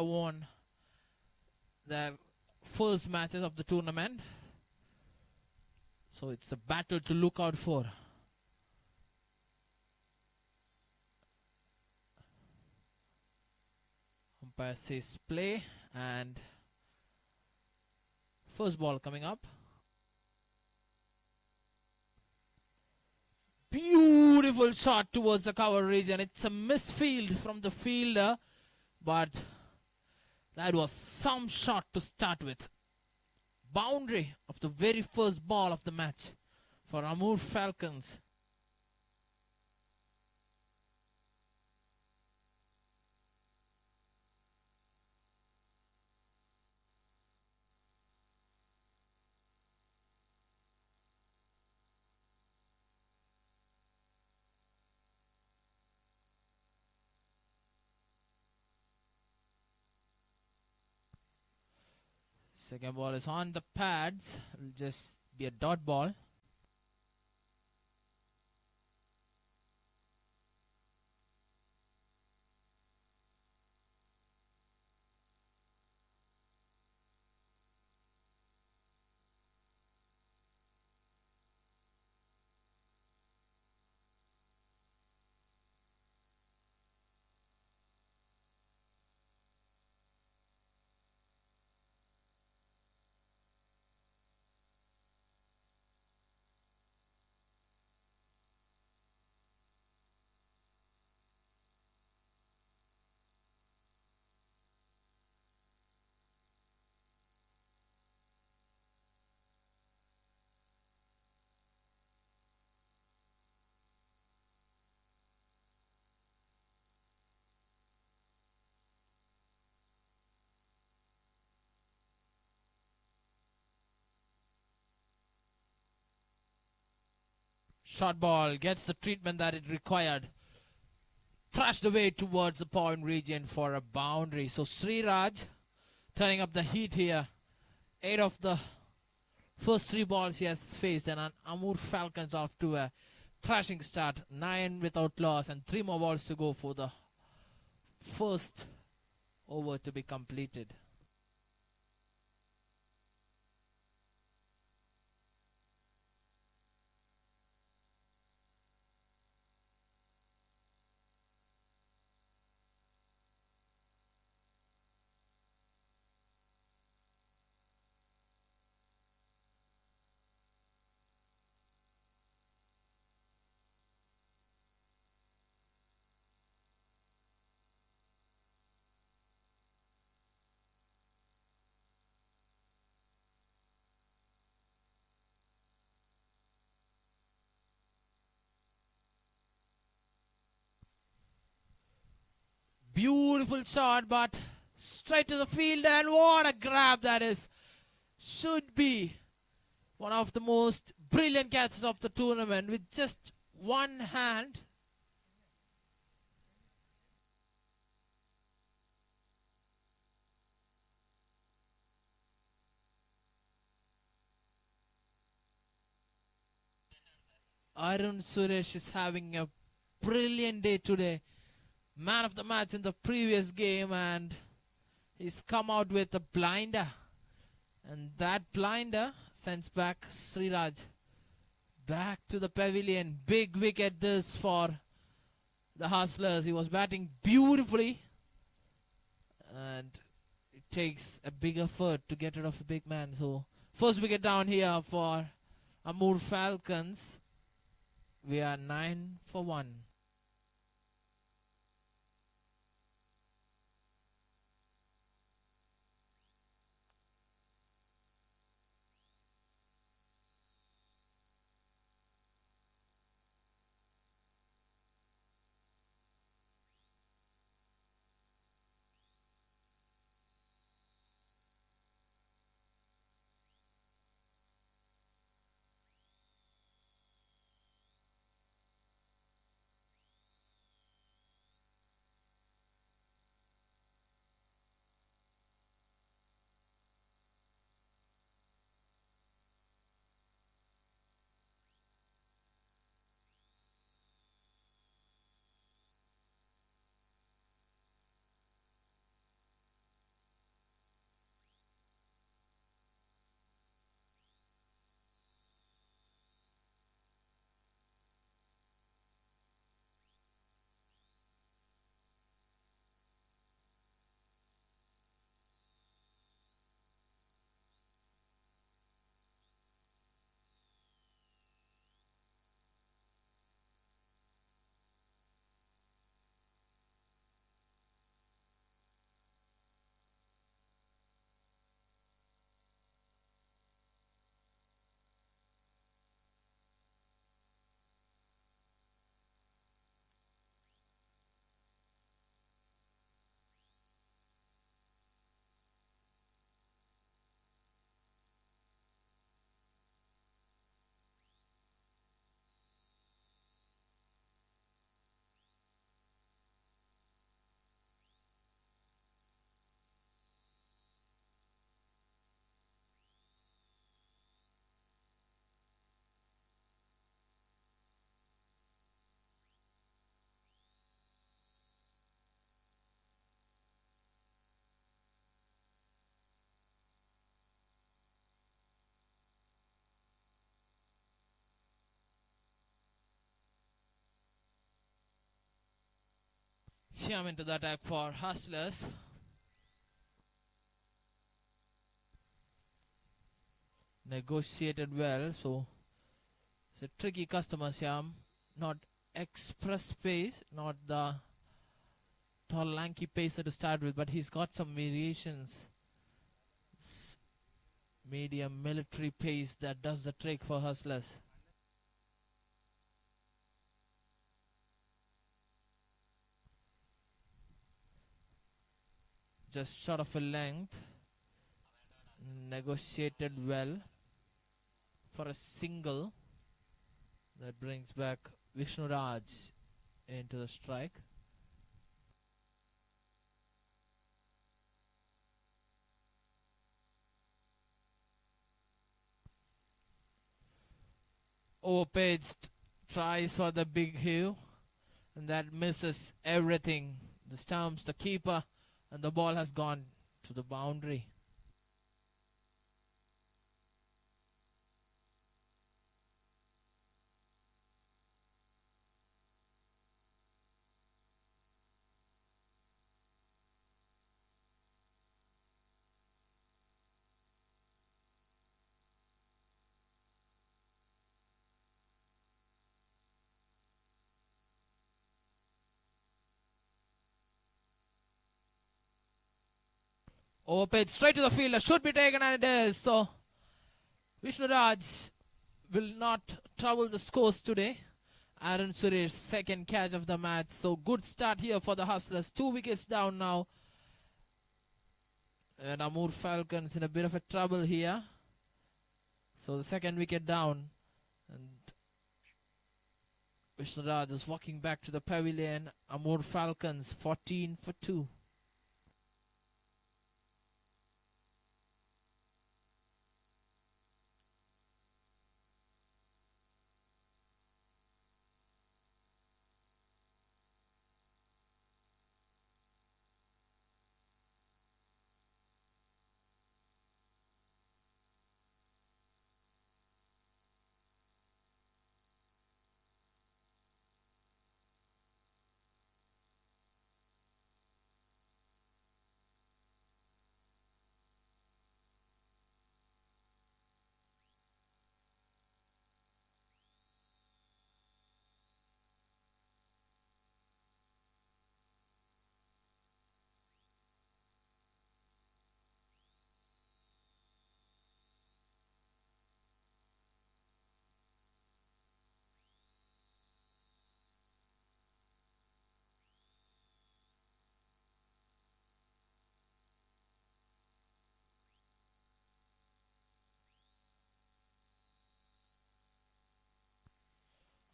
won their first matches of the tournament. So it's a battle to look out for. Umpire says play, and first ball coming up. Beautiful shot towards the cover region. It's a misfield from the fielder, but that was some shot to start with. Boundary of the very first ball of the match for Amur Falcons. Second ball is on the pads. It'll just be a dot ball. Short ball gets the treatment that it required. Thrashed away towards the point region for a boundary. So Sriraj turning up the heat here. 8 of the first 3 balls he has faced, and Amur Falcons off to a thrashing start. 9 without loss and 3 more balls to go for the first over to be completed. Beautiful shot, but straight to the field, and what a grab that is. Should be one of the most brilliant catches of the tournament with just one hand. Arun Suresh is having a brilliant day today. Man of the match in the previous game, and he's come out with a blinder, and that blinder sends back Sriraj back to the pavilion. Big wicket this for the Hustlers. He was batting beautifully, and it takes a big effort to get rid of a big man. So first wicket down here for Amur Falcons. We are 9 for 1. Siam into the attack for Hustlers. Negotiated well, so it's a tricky customer, Siam. Not express pace, not the tall lanky pacer to start with, but he's got some variations. Medium military pace that does the trick for Hustlers. Just short of a length. Negotiated well for a single. That brings back Vishnu Raj into the strike. Overpitched, tries for the big hue, and that misses everything. The stumps, the keeper, and the ball has gone to the boundary. Overpitch straight to the fielder, should be taken, and it is. So Vishnu Raj will not trouble the scores today. Arun Suresh, second catch of the match. So good start here for the Hustlers. 2 wickets down now. And Amur Falcons in a bit of a trouble here. So the second wicket down. And Vishnu Raj is walking back to the pavilion. Amur Falcons 14 for 2.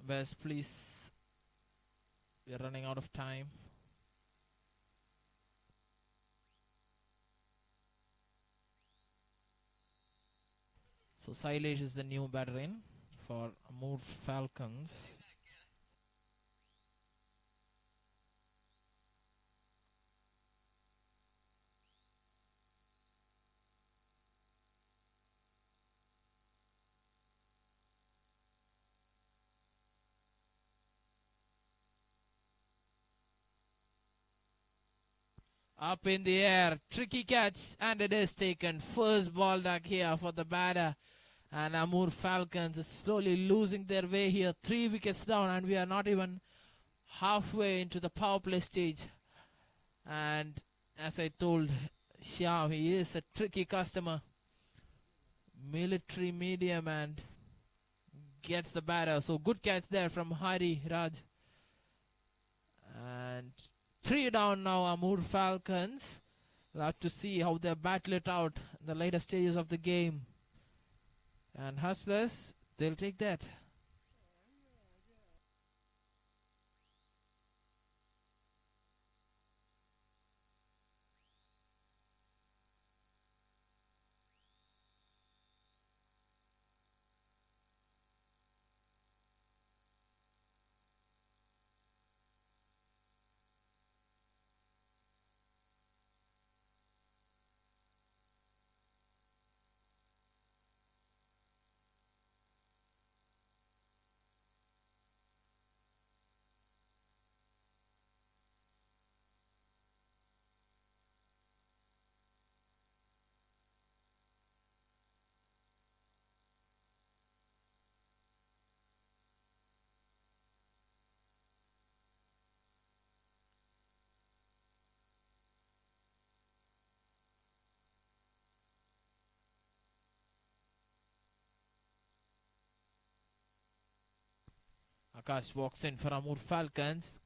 West, please. We are running out of time. So Sailesh is the new batter in for Amur Falcons. Up in the air, tricky catch, and it is taken. First ball duck here for the batter. And Amur Falcons is slowly losing their way here. 3 wickets down, and we are not even halfway into the power play stage. And as I told Shyam, he is a tricky customer. Military medium and gets the batter. So good catch there from Hari Raj. And 3 down now, Amur Falcons. We'll have to see how they battle it out in the later stages of the game. And Hustlers, they'll take that. Akash walks in for Amur Falcons.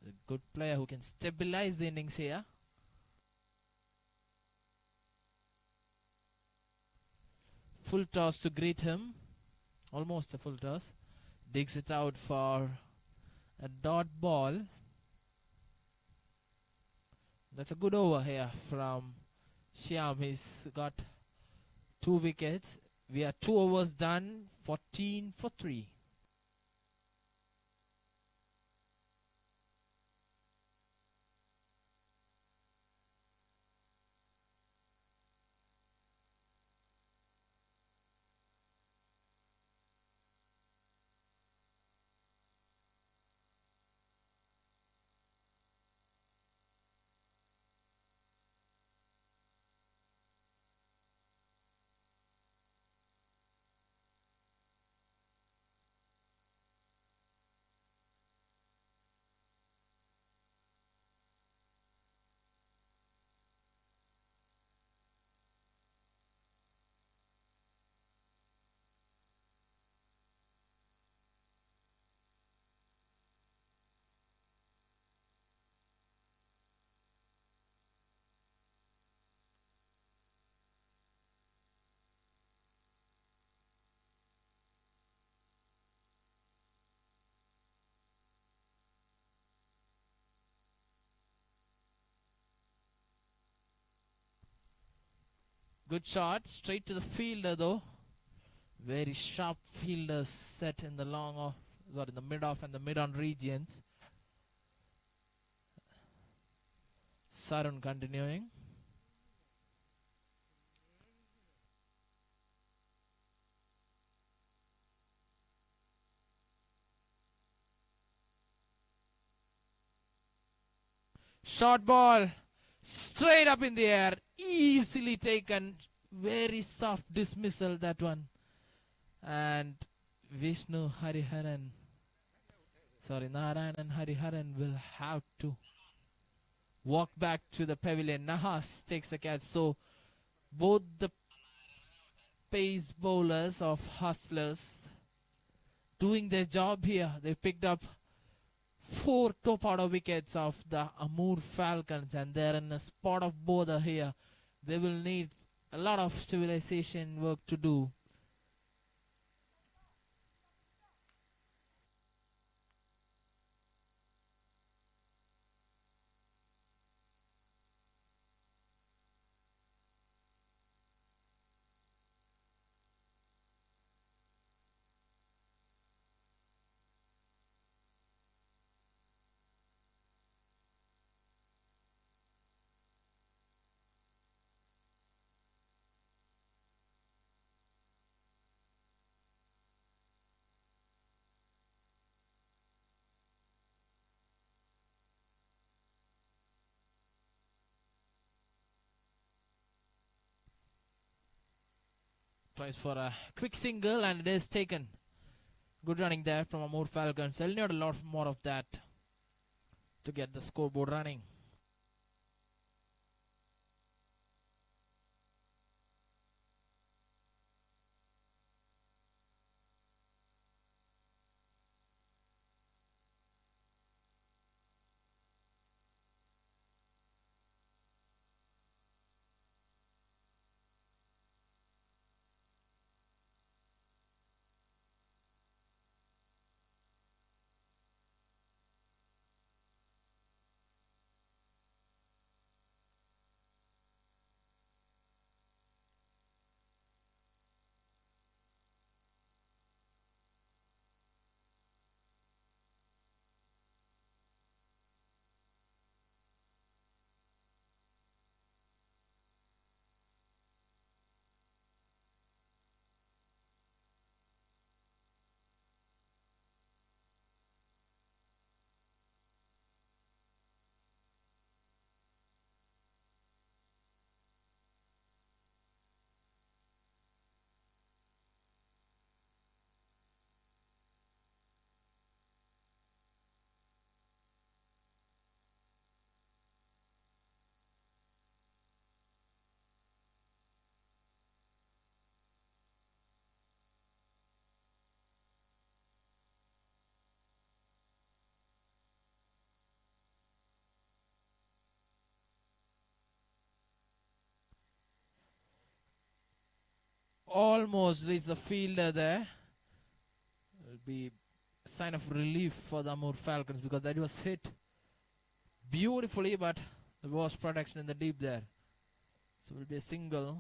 A good player who can stabilize the innings here. Full toss to greet him. Almost a full toss. Digs it out for a dot ball. That's a good over here from Shyam. He's got 2 wickets. We are 2 overs done. 14 for 3. Good shot, straight to the fielder though. Very sharp fielders set in the long off, sorry, the mid off and the mid on regions. Sarun continuing. Short ball, straight up in the air, easily taken. Very soft dismissal, that one. And Vishnu Hariharan, sorry, Narayan Hariharan will have to walk back to the pavilion. Nahas takes the catch. So both the pace bowlers of Hustlers doing their job here. They picked up 4 top order wickets of the Amur Falcons, and they're in a spot of bother here. They will need a lot of stabilization work to do. Tries for a quick single, and it is taken. Good running there from Amur Falcons. They'll need a lot more of that to get the scoreboard running. almost reached the fielder there. It will be a sign of relief for the Amur Falcons because that was hit beautifully, but there was protection in the deep there. So it will be a single.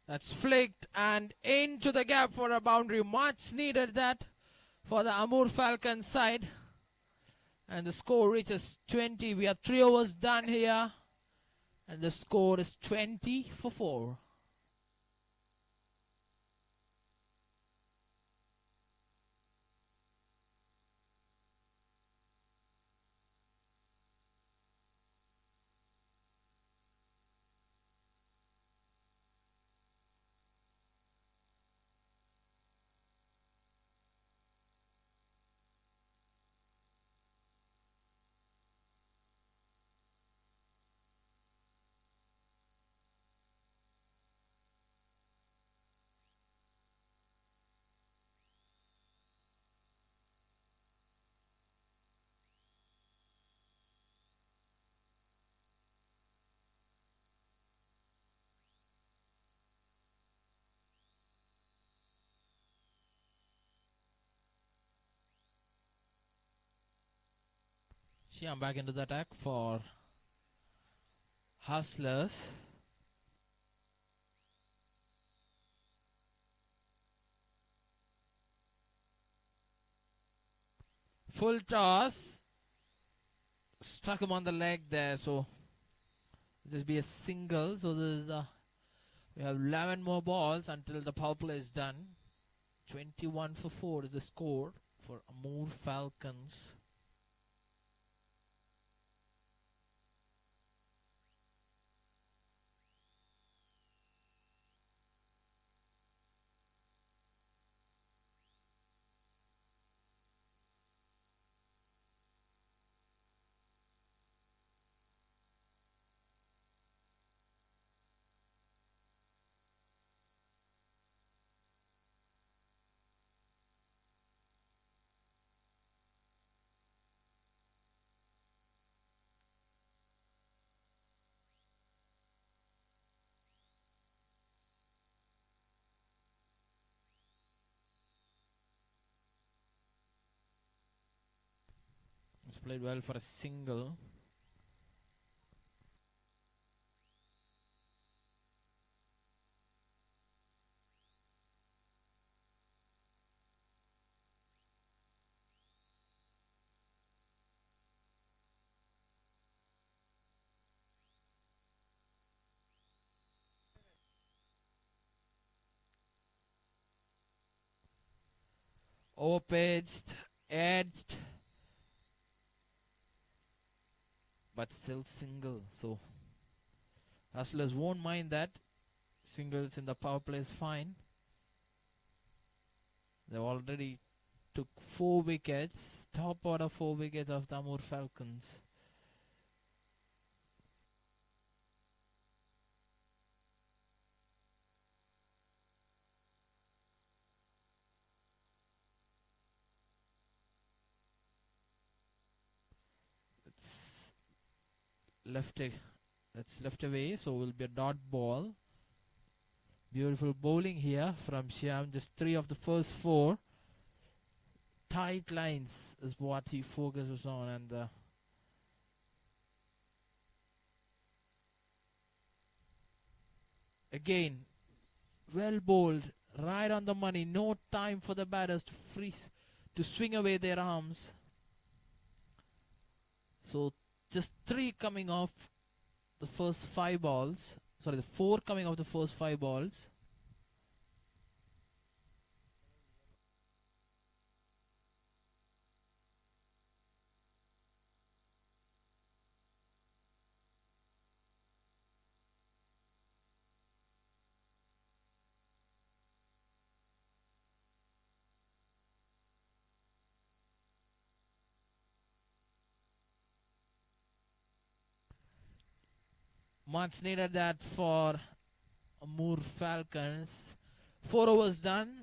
That's flicked and into the gap for a boundary. Much needed that for the Amur Falcons side. And the score reaches 20. We are 3 overs done here. And the score is 20 for 4. Shyam back into the attack for Hustlers. Full toss. Struck him on the leg there, so just be a single. So this is we have 11 more balls until the power play is done. 21 for 4 is the score for Amur Falcons. It's played well for a single. Overpitched, edged, but still single. So Hustlers won't mind that. Singles in the power play is fine. They already took 4 wickets. Top order 4 wickets of the Amur Falcons. It's left away, so will be a dot ball. Beautiful bowling here from Shyam. Just 3 of the first 4. Tight lines is what he focuses on, and again, well bowled, right on the money. No time for the batters to to swing away their arms. So just 3 coming off the first 5 balls. Sorry, the 4 coming off the first 5 balls. Much needed that for Amur Falcons. 4 overs done,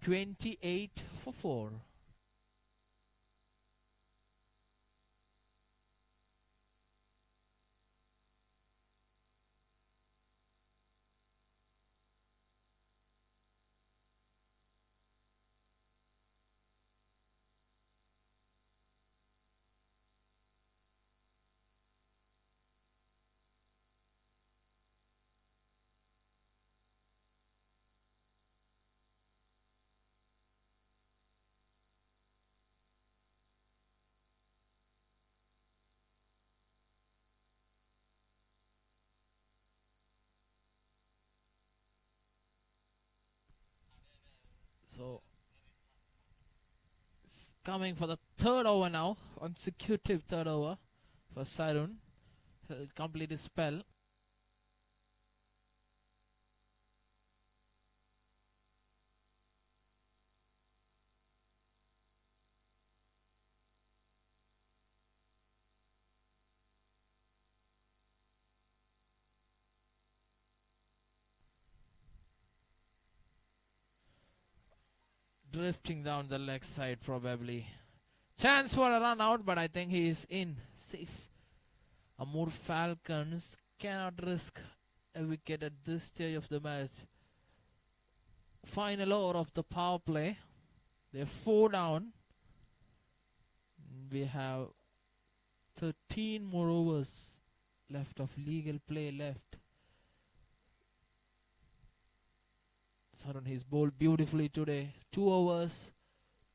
28 for 4. So, it's coming for the third over now, consecutive third over for Sarun. He'll complete his spell. Drifting down the leg side probably. Chance for a run out, but I think he is in. Safe. Amur Falcons cannot risk a wicket at this stage of the match. Final over of the power play. They're 4 down. We have 13 more overs left of legal play left. Sarun, he's bowled beautifully today. 2 overs,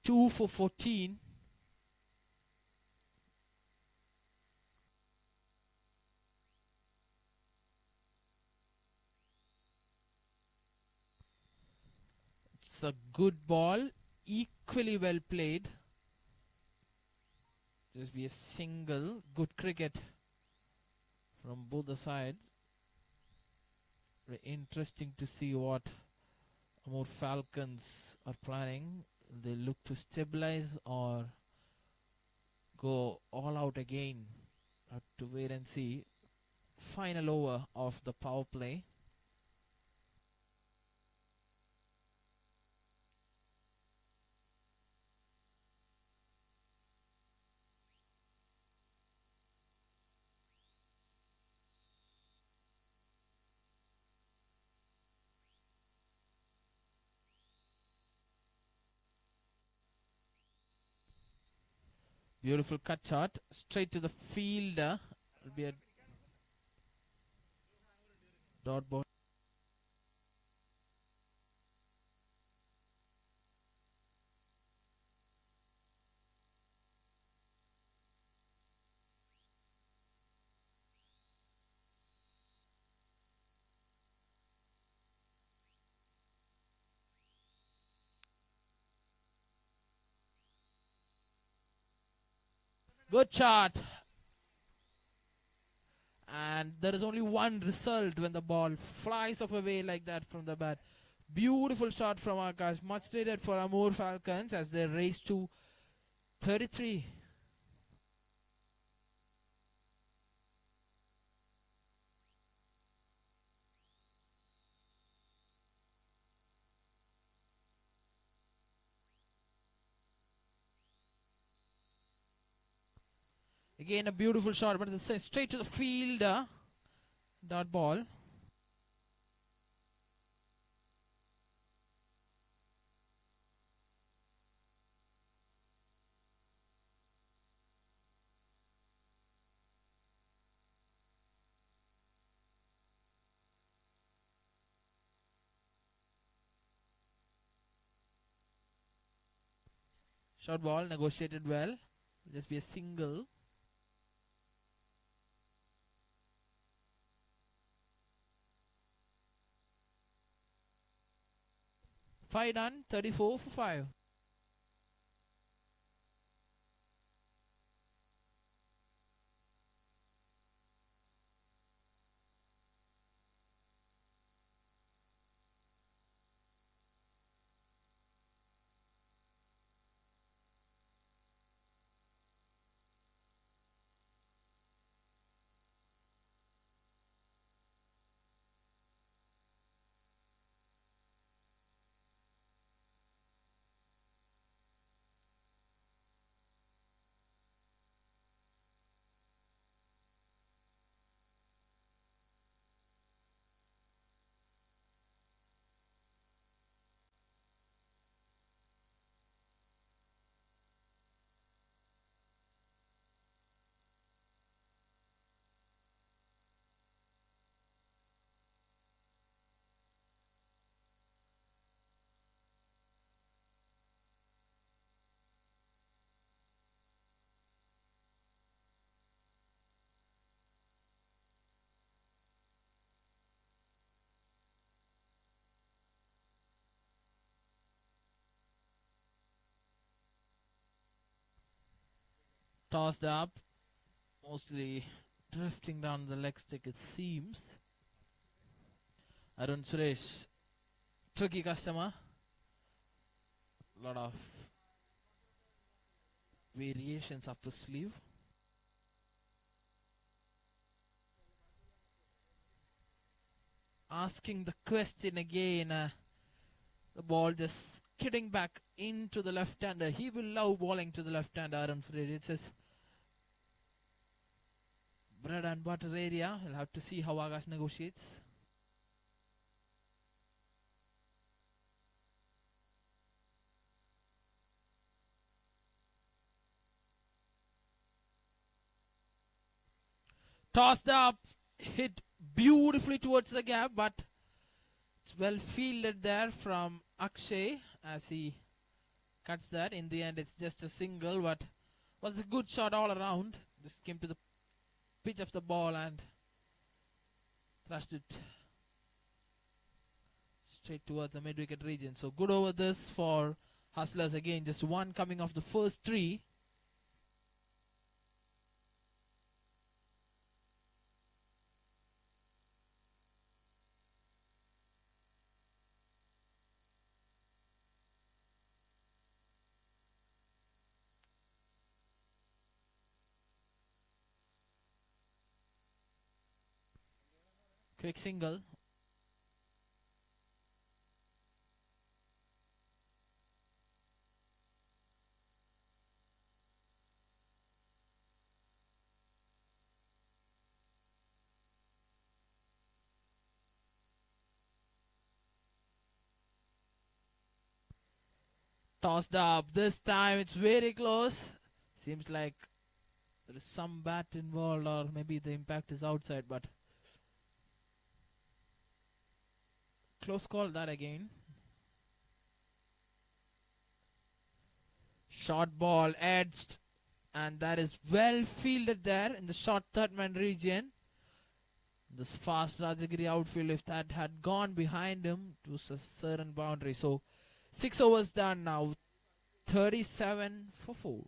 2 for 14. It's a good ball, equally well played. Just be a single. Good cricket from both the sides. Very interesting to see what Amur Falcons are planning. They look to stabilize or go all out again. Have to wait and see. Final over of the power play. Beautiful cut shot, straight to the fielder. It'll be a dot ball. Good shot. And there is only one result when the ball flies off away like that from the bat. Beautiful shot from Akash. Much needed for Amur Falcons as they race to 33. Again, a beautiful shot, but it's straight to the fielder. Dot ball. Short ball, negotiated well. Just be a single. Five done, 34 for 5. Tossed up, mostly drifting down the leg stick, it seems. Arun Suresh, tricky customer. Lot of variations up the sleeve. Asking the question again. The ball just skidding back into the left-hander. He will love bowling to the left-hander, Arun Suresh. It's his bread and butter area. We'll have to see how Akash negotiates. Tossed up, hit beautifully towards the gap, but it's well fielded there from Akshay as he cuts that. In the end, it's just a single, but was a good shot all around. Just came to the pitch of the ball and thrashed it straight towards the mid-wicket region. So good over this for Hustlers again. Just one coming off the first three. Quick single. Tossed up. This time it's very close. Seems like there is some bat involved, or maybe the impact is outside, but close call that again. Short ball edged, and that is well fielded there in the short third man region. This fast Rajagiri outfield, if that had gone behind him, it was a certain boundary. So 6 overs done now, 37 for 4.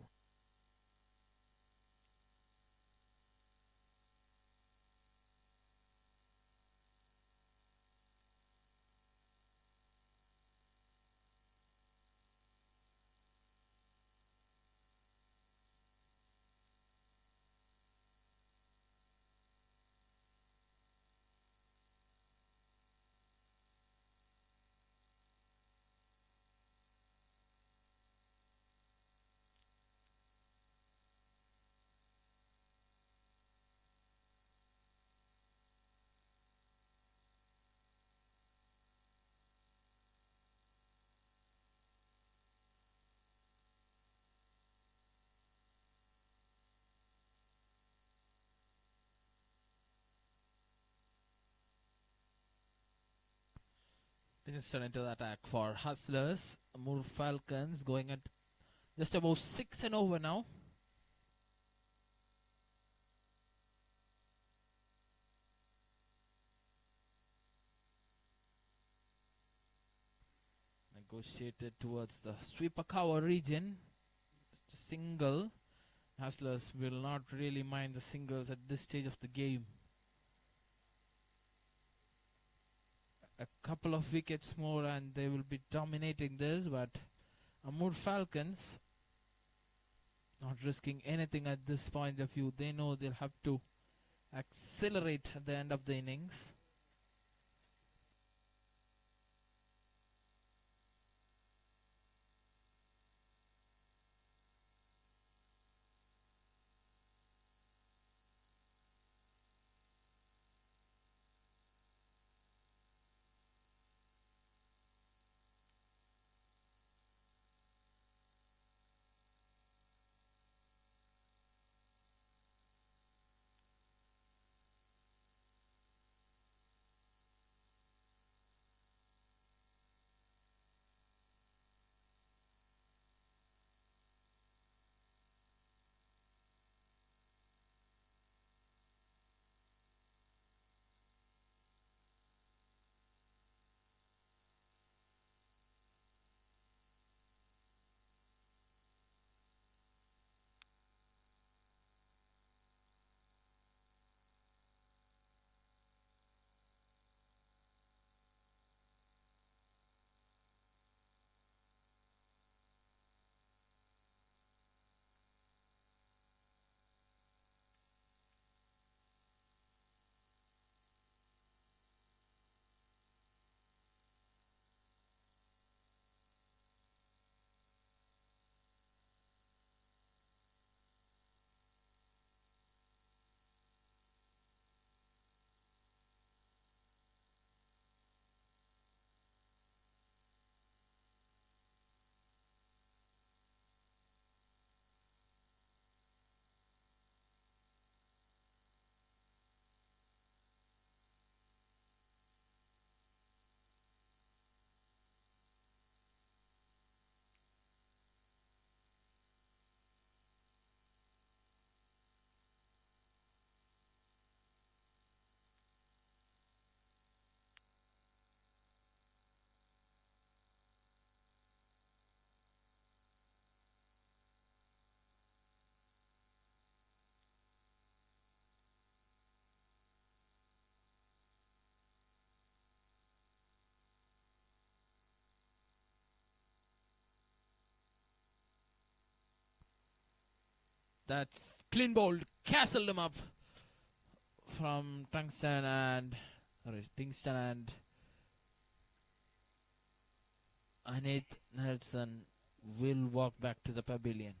Instant into the attack for Hustlers. Amur Falcons going at just about 6 and over now. Negotiated towards the sweeper cover region. Just a single. Hustlers will not really mind the singles at this stage of the game. A couple of wickets more and they will be dominating this, but Amur Falcons not risking anything at this point of view. They know they'll have to accelerate at the end of the innings. That's clean bowled. Castled him up from Tungsten and Anit Nelson will walk back to the pavilion.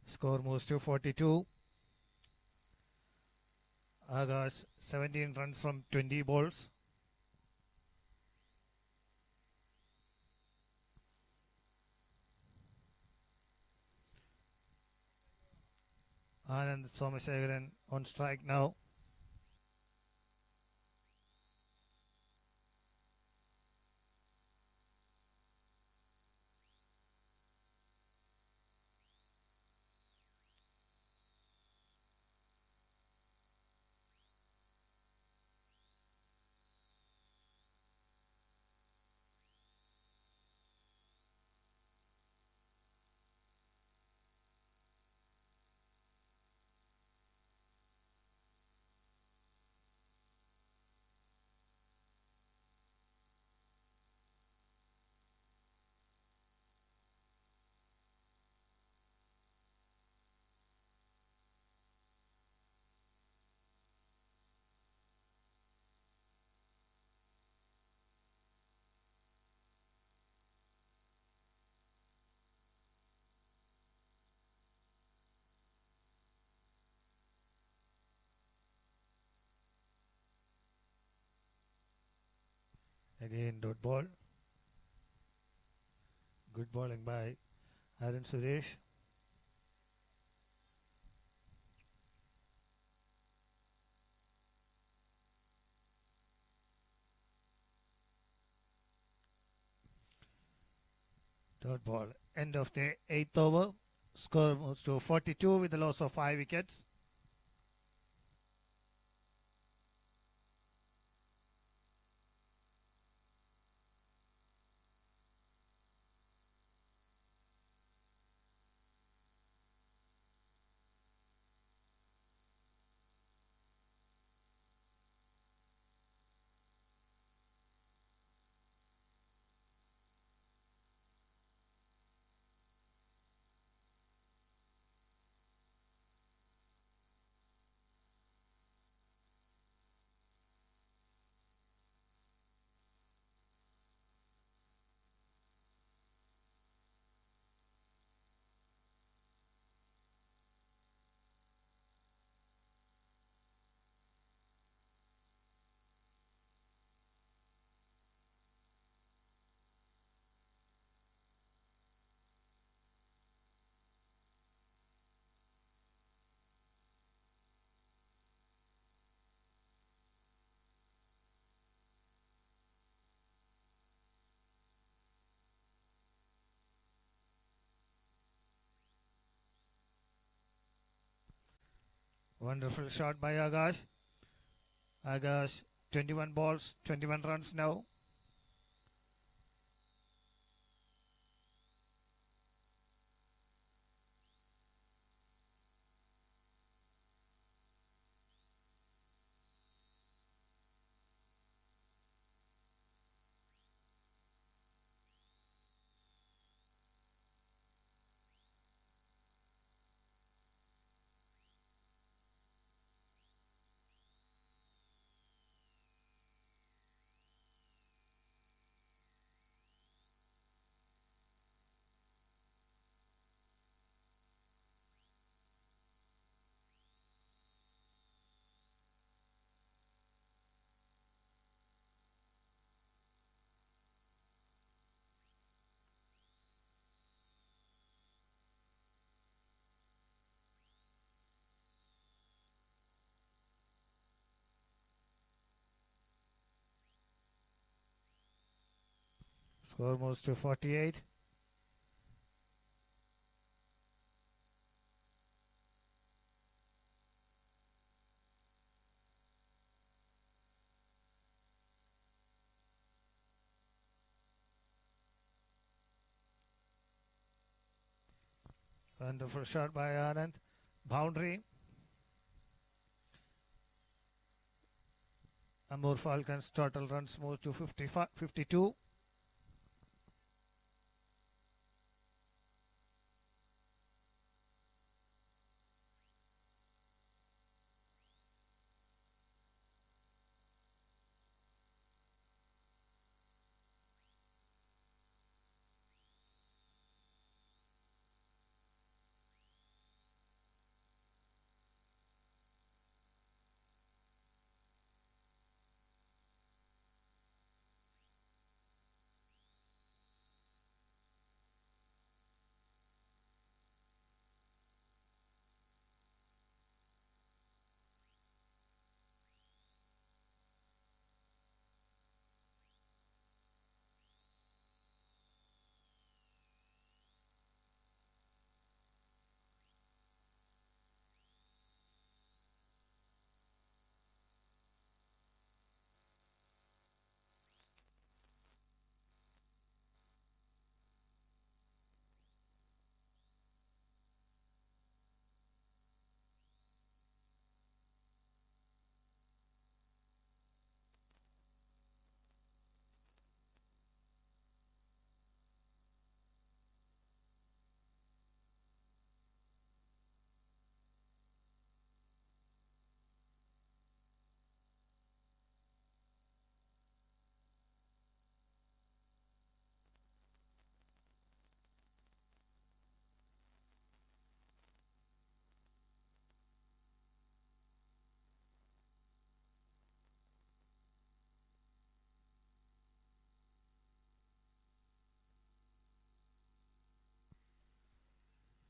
Score moves to 42. Agas 17 runs from 20 balls. Anand Somasekaran on strike now. Again dot ball. Good bowling by Arun Suresh. Dot ball. End of the 8th over. Score moves to 42 with the loss of 5 wickets. Wonderful shot by Agash. Agash, 21 balls, 21 runs now. Score moves to 48. Wonderful shot by Anand. Boundary. Amur Falcons total runs move to 52.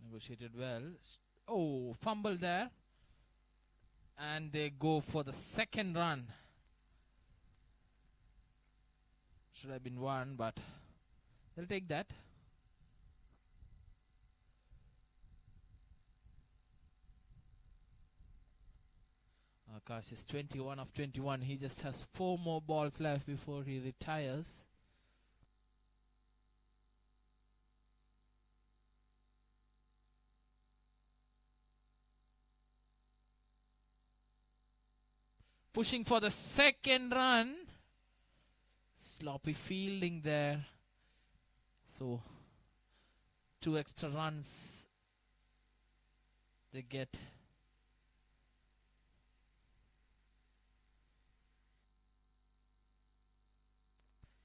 Negotiated well. Oh, fumble there. And they go for the second run. Should have been one, but they'll take that. Akash is 21 of 21. He just has 4 more balls left before he retires. Pushing for the second run. Sloppy fielding there. So 2 extra runs they get.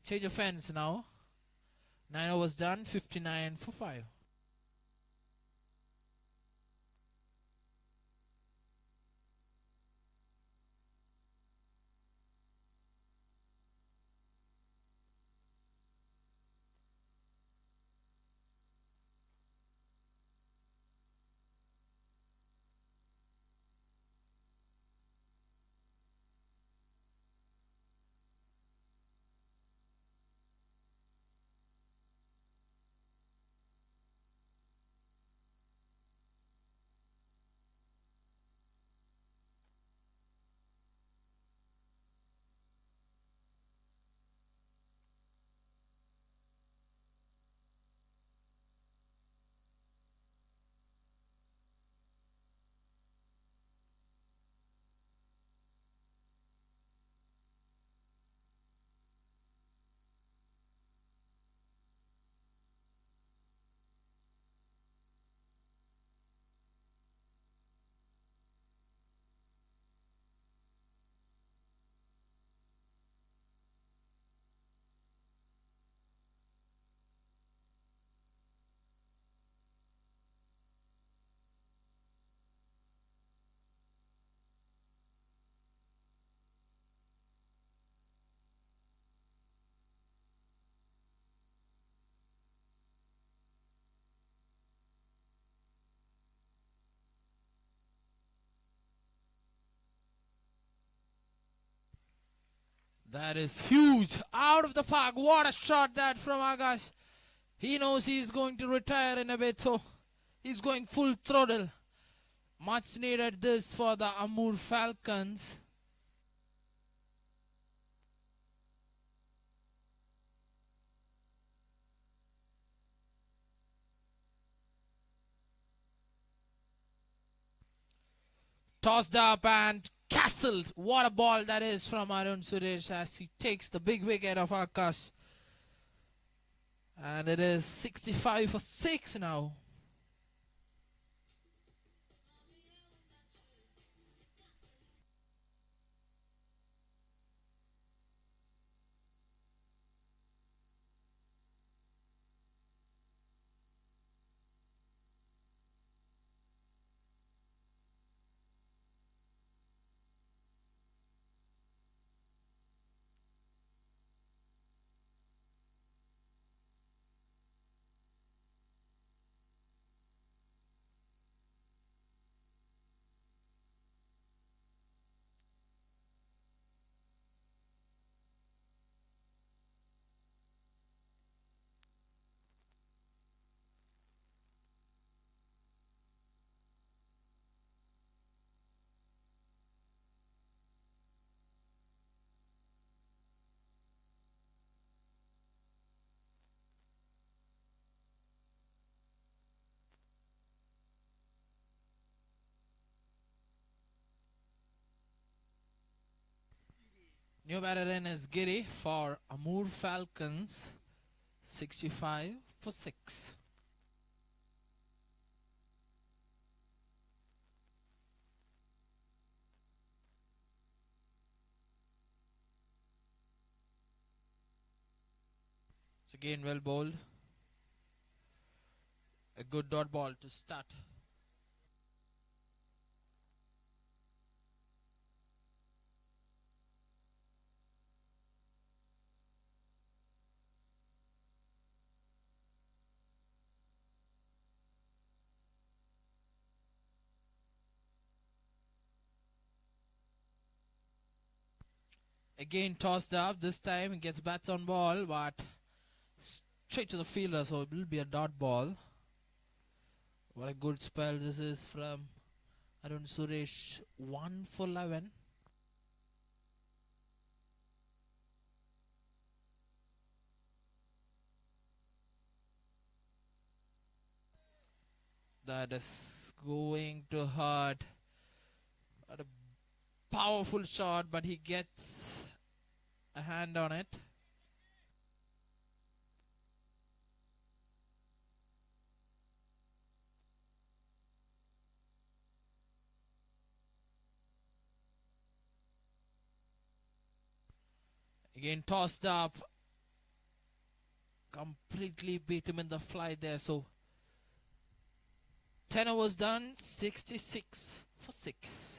Change of ends now. 9 overs done, 59 for 5. That is huge. Out of the park. What a shot that from Akash. He knows he's going to retire in a bit, so he's going full throttle. Much needed this for the Amur Falcons. Tossed up and castled. What a ball that is from Arun Suresh as he takes the big wicket of Akash. And it is 65 for 6 now. New batter in is Giri for Amur Falcons. 65 for 6. It's again well bowled. A good dot ball to start. Again tossed up. This time it gets bats on ball, but straight to the fielder, so it will be a dot ball. What a good spell this is from Arun Suresh. 1 for 11. That is going to hurt. What a powerful shot, but he gets a hand on it. Again tossed up. Completely beat him in the fly there. So 10 overs done. 66 for 6.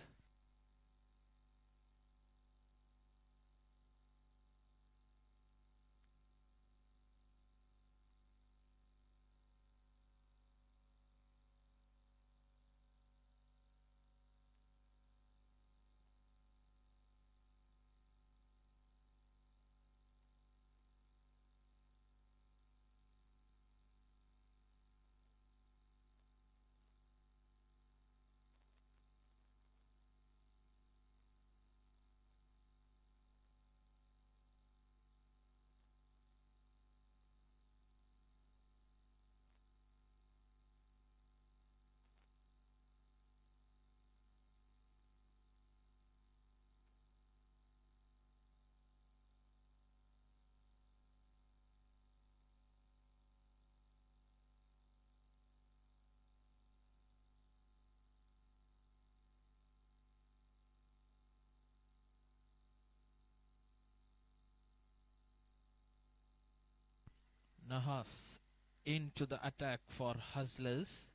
Nahas into the attack for Hustlers.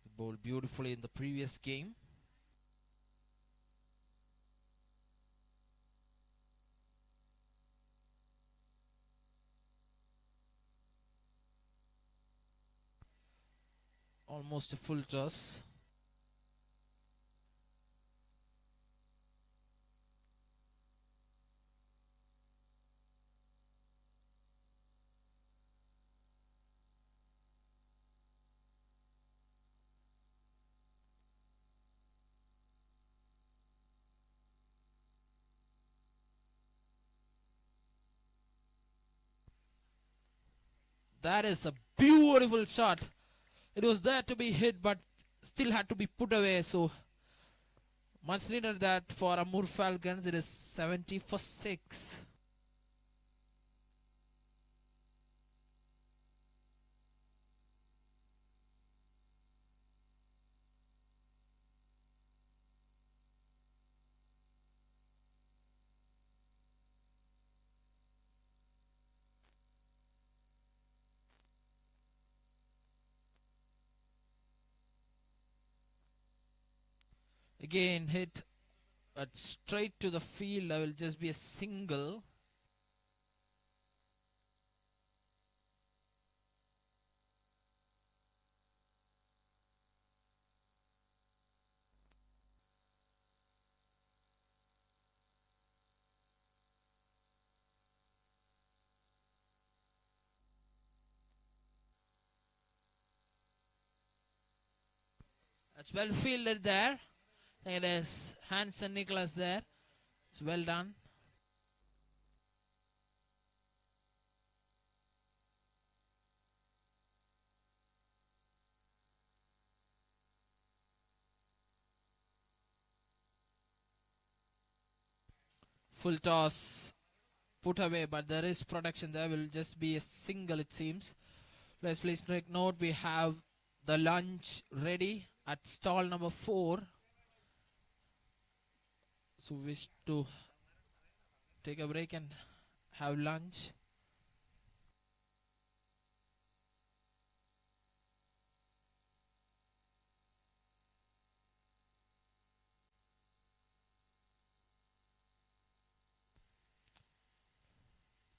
The bowled beautifully in the previous game. Almost a full toss. That is a beautiful shot. It was there to be hit, but still had to be put away. So much needed that for Amur Falcons. It is 70 for 6. Again hit, but straight to the field. I will just be a single. That's well fielded there. It is Hans and Nicholas there. It's well done. Full toss put away, but there is protection there. Will just be a single, it seems. Please take note, we have the lunch ready at stall number 4. So wish to take a break and have lunch.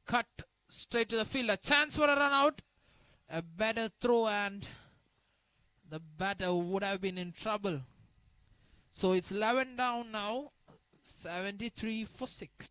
Cut straight to the field. A chance for a run out. A better throw and the batter would have been in trouble. So it's 11 down now. 73 for 6.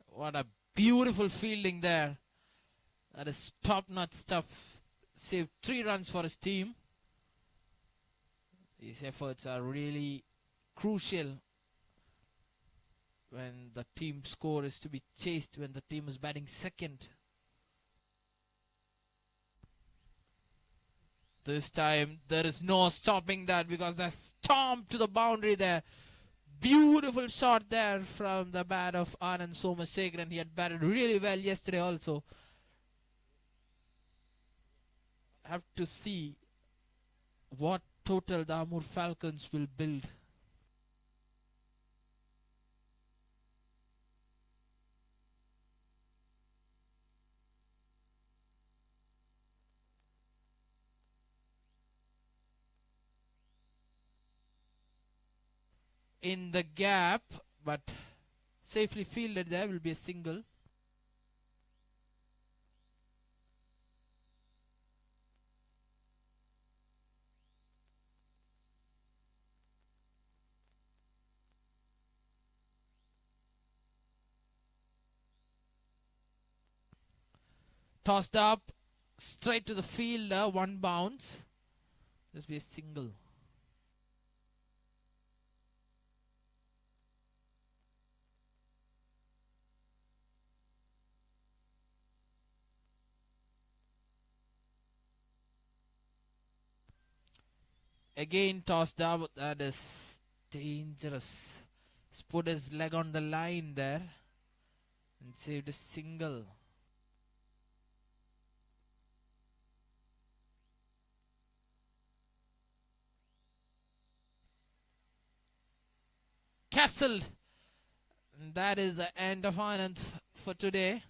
What a beautiful fielding there. That is top-notch stuff. Saved 3 runs for his team. These efforts are really crucial when the team score is to be chased, when the team is batting second. This time there is no stopping that because that's stomped to the boundary there. Beautiful shot there from the bat of Anand Somasekharan. He had batted really well yesterday also. Have to see what total the Amur Falcons will build. In the gap, but safely fielded there, will be a single. Tossed up. Straight to the fielder. One bounce. This be a single. Again tossed up. That is dangerous. He's put his leg on the line there and saved a single. Castled. And that is the end of Anand for today.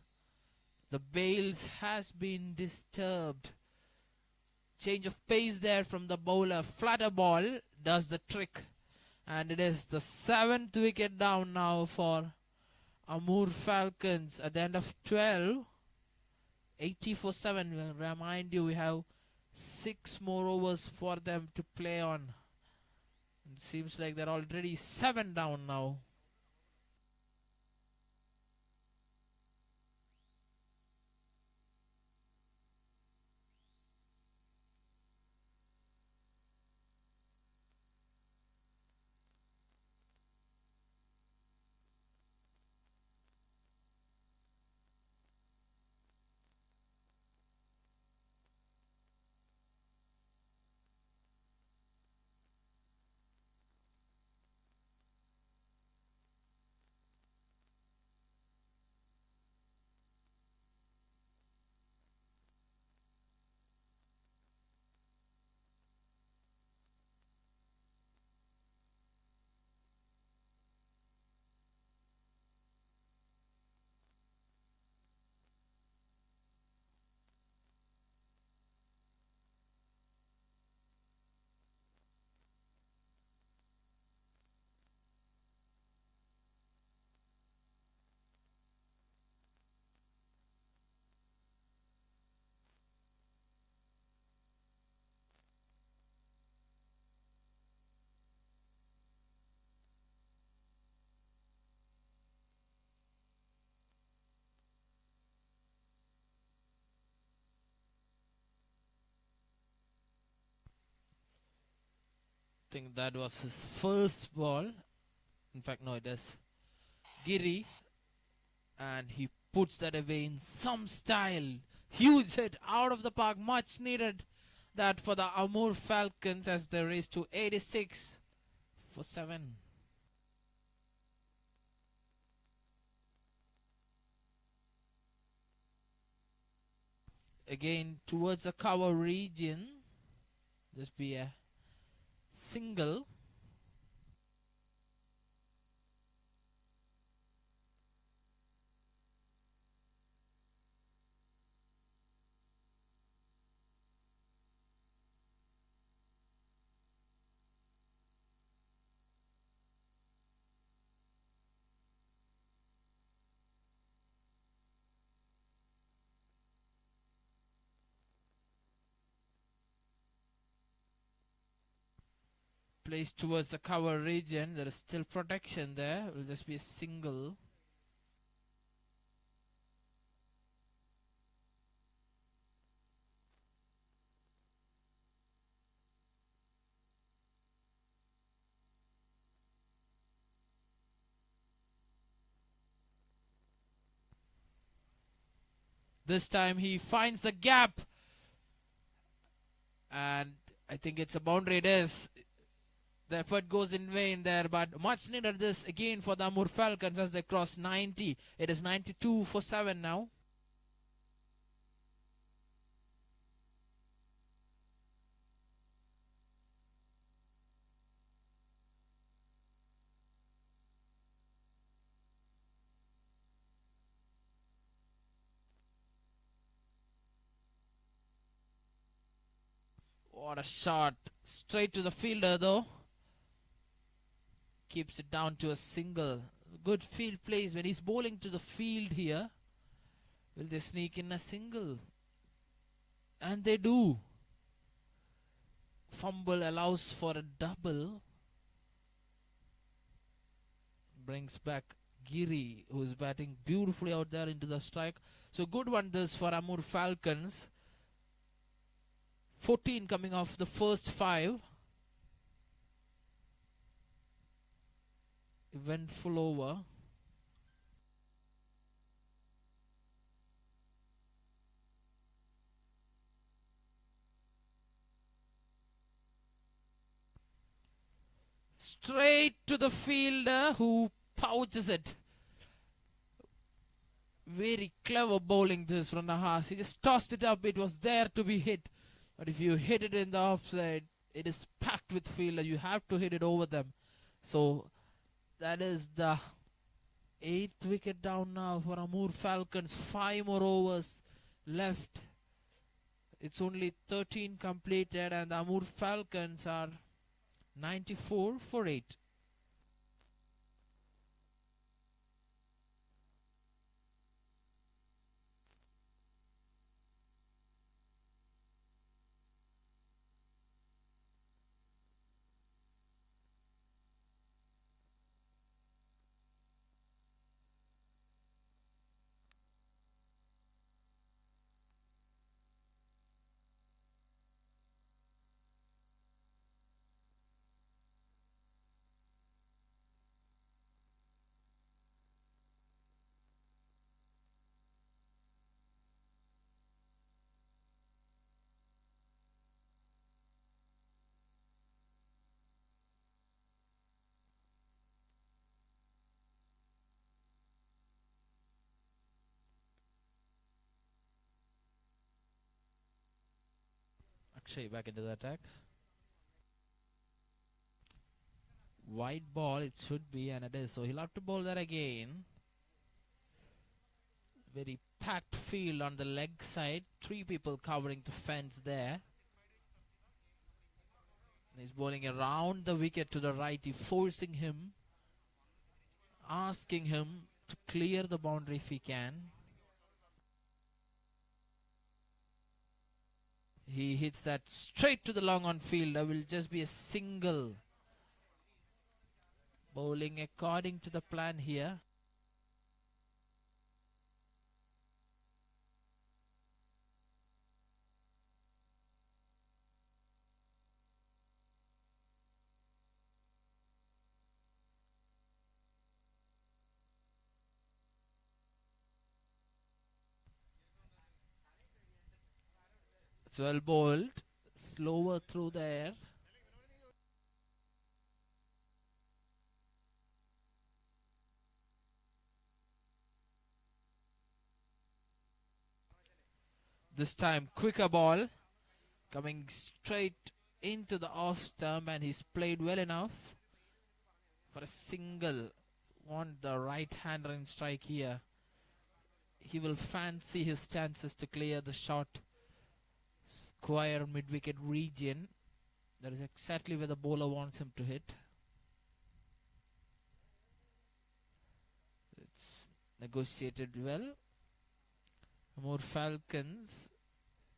The bails has been disturbed. Change of pace there from the bowler. Flatter ball does the trick. And it is the 7th wicket down now for Amur Falcons at the end of 12. 80 for 7. We'll remind you we have 6 more overs for them to play on. It seems like they're already 7 down now. I think that was his first ball. In fact, no, it is Giri. And he puts that away in some style. Huge hit out of the park. Much needed that for the Amur Falcons as they race to 86 for 7. Again towards the cover region. This be a single. Placed towards the cover region. There is still protection there. It will just be a single. This time he finds the gap. And I think it's a boundary. It is. The effort goes in vain there, but much needed this again for the Amur Falcons as they cross 90. It is 92 for 7 now. What a shot. Straight to the fielder though. Keeps it down to a single. Good field plays when he's bowling to the field here. Will they sneak in a single? And they do. Fumble allows for a double. Brings back Giri, who is batting beautifully out there into the strike. So good one this for Amur Falcons. 14 coming off the first 5. Eventful over. Straight to the fielder who pouches it. Very clever bowling this from Nahas. He just tossed it up. It was there to be hit. But if you hit it in the offside, it is packed with fielder. You have to hit it over them. So that is the 8th wicket down now for Amur Falcons. 5 more overs left. It's only 13 completed and the Amur Falcons are 94 for 8. Akshay back into the attack. Wide ball it should be and it is. So he'll have to bowl that again. Very packed field on the leg side. 3 people covering the fence there. And he's bowling around the wicket to the righty, forcing him, asking him to clear the boundary if he can. He hits that straight to the long on field. There will just be a single. Bowling according to the plan here. It's well bowled. Slower through the air. This time quicker ball. Coming straight into the off stump and he's played well enough for a single. Want the right hander in strike here. He will fancy his chances to clear the short square mid-wicket region. That is exactly where the bowler wants him to hit. It's negotiated well. More Falcons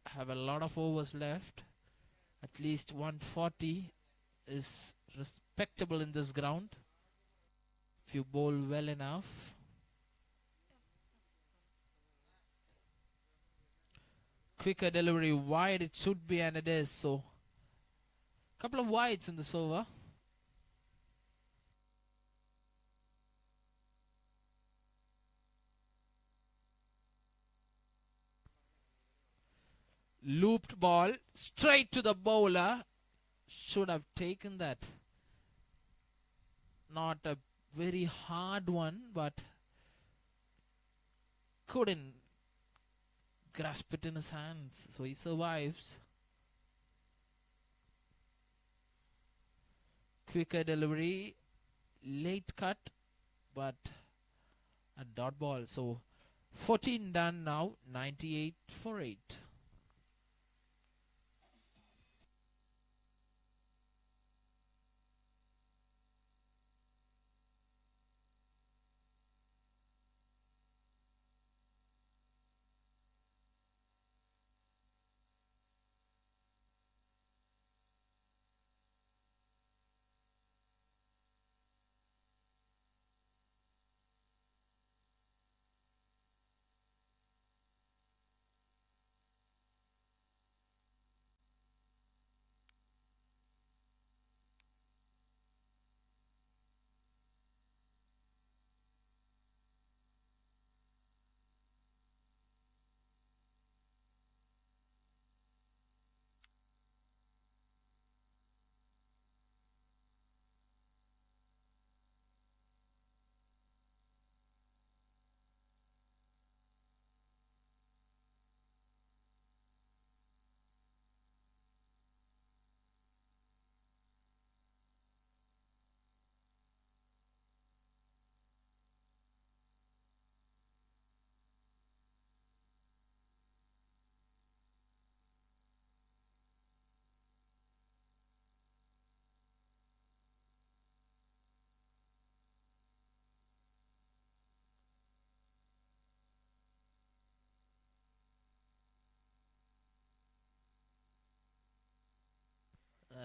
have a lot of overs left. At least 140 is respectable in this ground. If you bowl well enough. Quicker delivery wide it should be and it is. So couple of wides in this over. Looped ball straight to the bowler. Should have taken that. Not a very hard one, but couldn't grasp it in his hands. So he survives. Quicker delivery. Late cut, but a dot ball. So 14 done now. 98 for 8.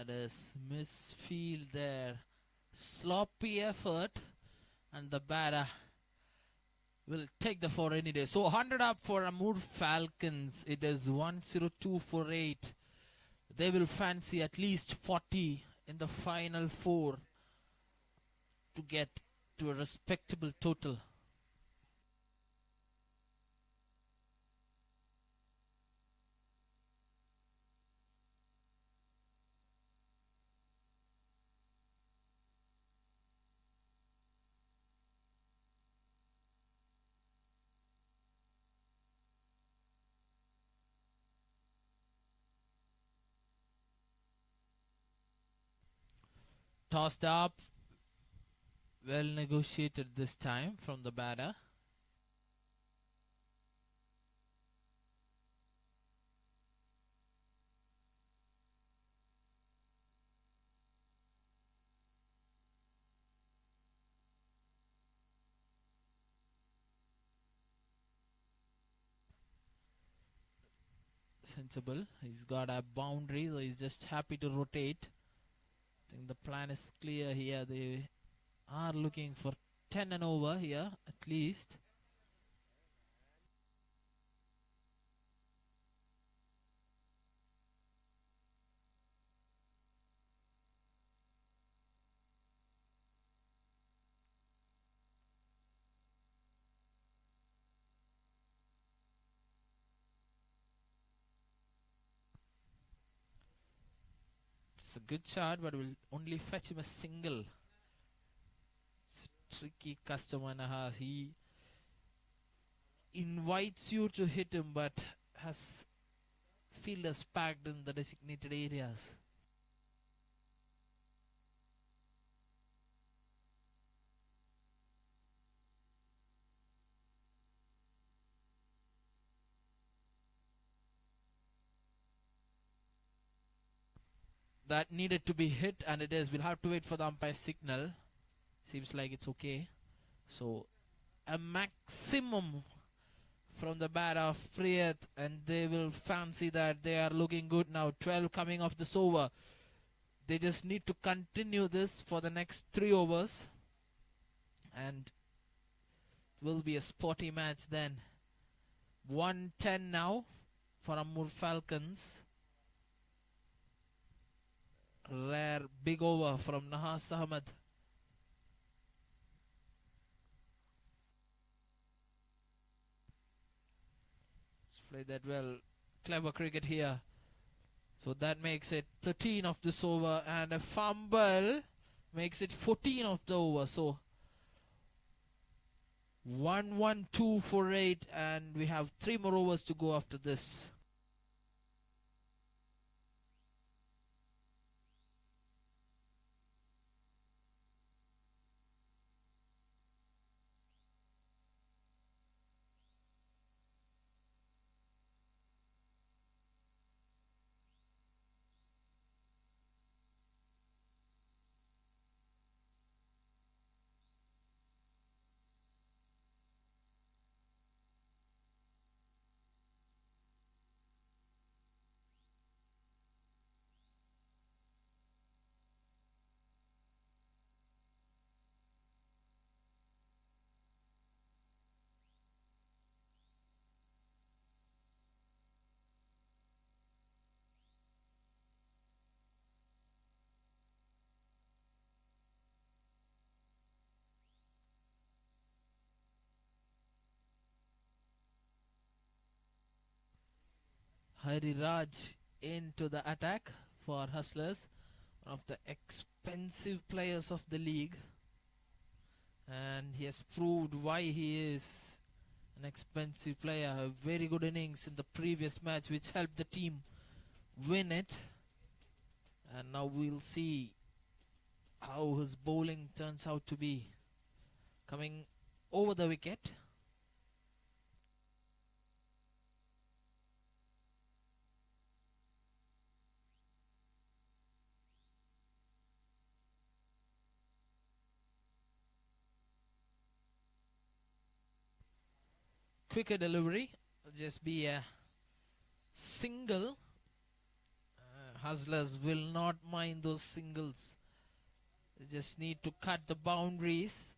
That is misfield there. Sloppy effort. And the batter will take the 4 any day. So 100 up for Amur Falcons. It is 10248. They will fancy at least 40 in the final 4 to get to a respectable total. Tossed up. Well negotiated this time from the batter. Sensible. He's got a boundary, so he's just happy to rotate. I think the plan is clear here. They are looking for 10 and over here at least. It's a good shot, but will only fetch him a single. It's a tricky customer, Nahas. He invites you to hit him, but has fielders packed in the designated areas. That needed to be hit, and it is. We'll have to wait for the umpire signal. Seems like it's okay. So, a maximum from the bat of Priyat, and they will fancy that they are looking good now. 12 coming off this over. They just need to continue this for the next 3 overs, and it will be a sporty match then. 110 now for Amur Falcons. Rare big over from Nahas Ahmed. Let's play that well. Clever cricket here. So that makes it 13 of this over, and a fumble makes it 14 of the over. So 1-1-2 for 8, and we have 3 more overs to go after this. Hari Raj into the attack for Hustlers, one of the expensive players of the league, and he has proved why he is an expensive player. A very good innings in the previous match which helped the team win it, and now we'll see how his bowling turns out to be. Coming over the wicket. Quicker delivery will just be a single. Hustlers will not mind those singles. They just need to cut the boundaries.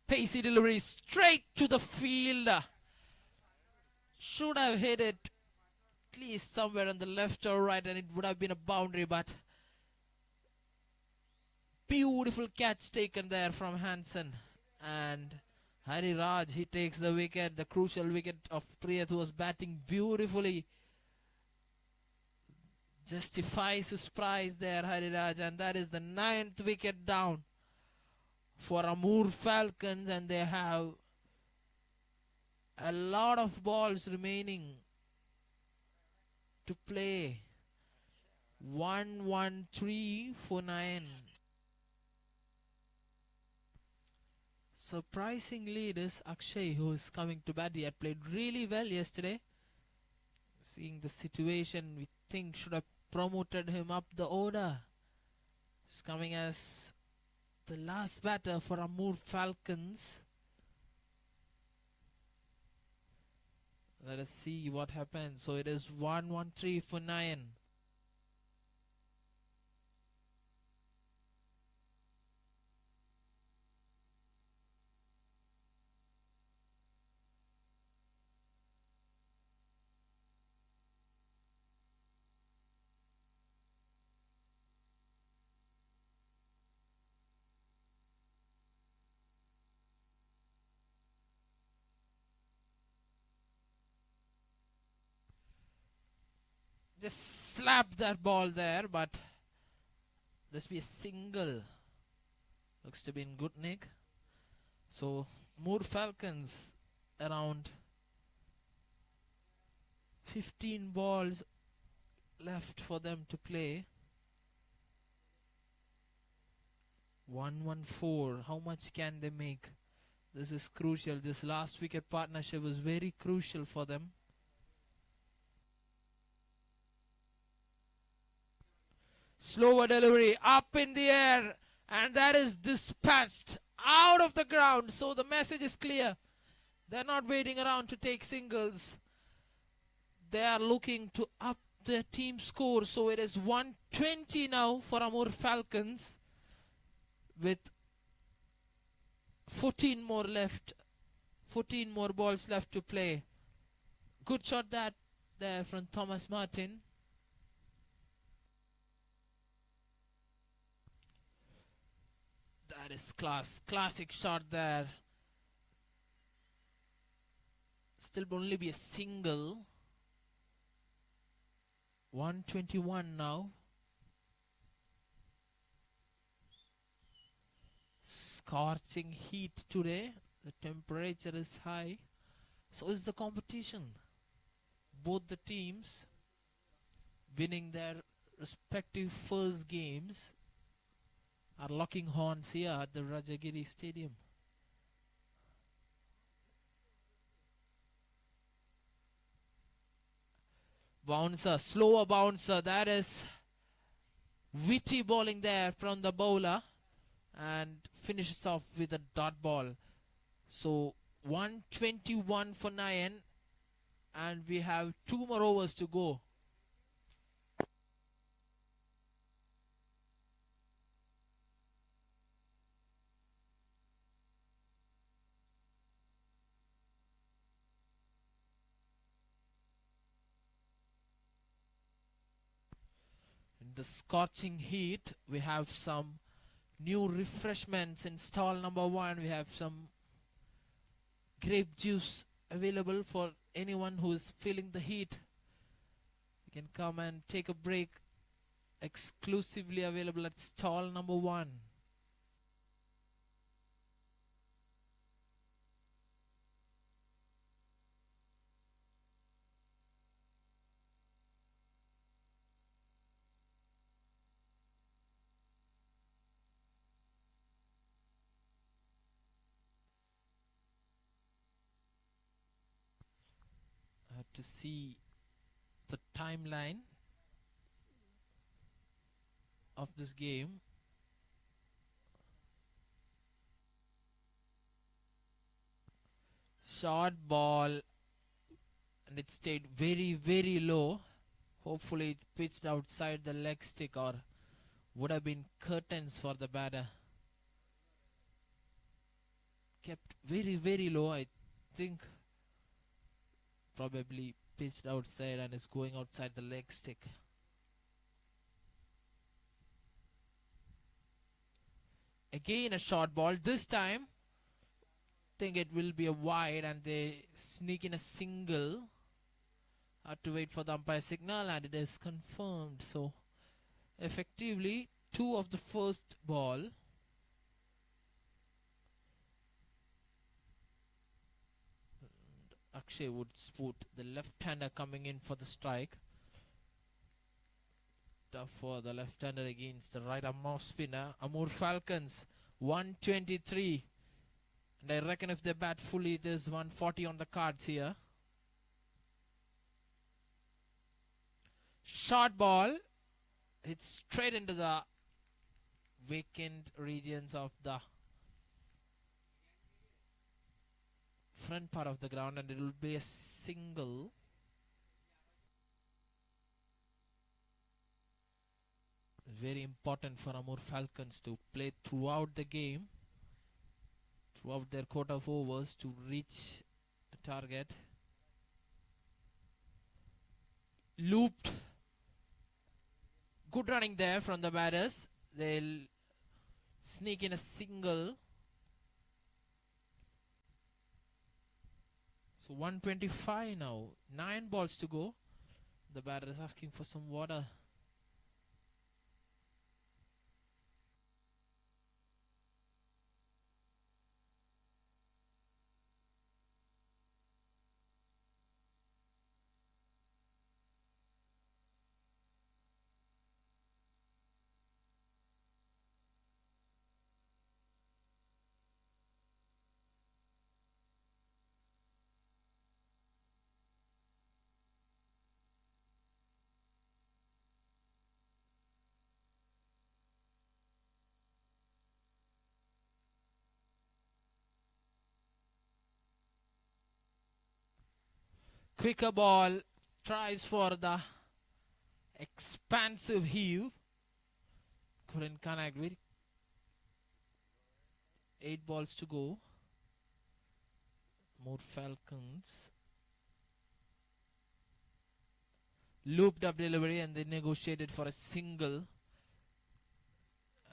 Pacey delivery straight to the field. Should have hit it at least somewhere on the left or right, and it would have been a boundary, but beautiful catch taken there from Hansen. And Hari Raj, he takes the wicket, the crucial wicket of Priyat, who was batting beautifully. Justifies his prize there, Hari Raj, and that is the 9th wicket down for Amur Falcons, and they have a lot of balls remaining to play. 1-1-3 for 9. Surprisingly, it is Akshay who is coming to bat. He had played really well yesterday. Seeing the situation, we think should have promoted him up the order. He's coming as the last batter for Amur Falcons. Let us see what happens. So it is 1-1-3 for 9. Just slapped that ball there, but this be a single. Looks to be in good nick. So Moor Falcons around 15 balls left for them to play. 1-1-4. How much can they make? This is crucial. This last wicket partnership was very crucial for them. Slower delivery up in the air, and that is dispatched out of the ground. So the message is clear. They're not waiting around to take singles. They are looking to up their team score. So it is 120 now for Amur Falcons with 14 more left. 14 more balls left to play. Good shot that there from Thomas Martin. That is classic shot there. Still only be a single. 121 now. Scorching heat today. The temperature is high. So is the competition. Both the teams winning their respective first games are locking horns here at the Rajagiri Stadium. Bouncer, slower bouncer. That is witty bowling there from the bowler, and finishes off with a dot ball. So 121 for 9, and we have 2 more overs to go. The scorching heat, we have some new refreshments in stall number 1. We have some grape juice available for anyone who is feeling the heat. You can come and take a break. Exclusively available at stall number 1. to see the timeline of this game. Short ball, and it stayed very, very low. Hopefully it pitched outside the leg stick, or would have been curtains for the batter. Kept very, very low. I think probably pitched outside and is going outside the leg stick. Again a short ball. This time I think it will be a wide, and they sneak in a single. Have to wait for the umpire signal, and it is confirmed. So effectively 2 of the first ball. And Akshay would spot the left-hander coming in for the strike. Tough for the left-hander against the right-arm off spinner. Amur Falcons 123, and I reckon if they bat fully, there's 140 on the cards here. Short ball, it's straight into the vacant regions of the front part of the ground, and it will be a single. Very important for Amur Falcons to play throughout the game, throughout their quota of overs, to reach a target. Looped. Good running there from the batters. They'll sneak in a single. So 125 now. 9 balls to go. The batter is asking for some water. Quicker ball, tries for the expansive heave. Couldn't connect with. 8 balls to go. More Falcons. Looped up delivery, and they negotiated for a single.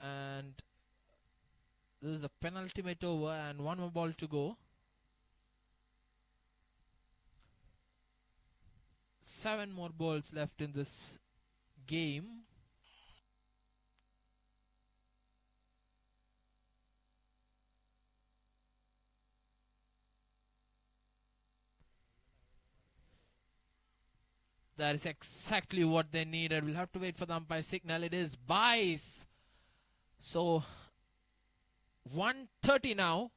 And this is a penultimate over, and 1 more ball to go. 7 more balls left in this game. That is exactly what they needed. We'll have to wait for the umpire signal. It is byes. So 130 now.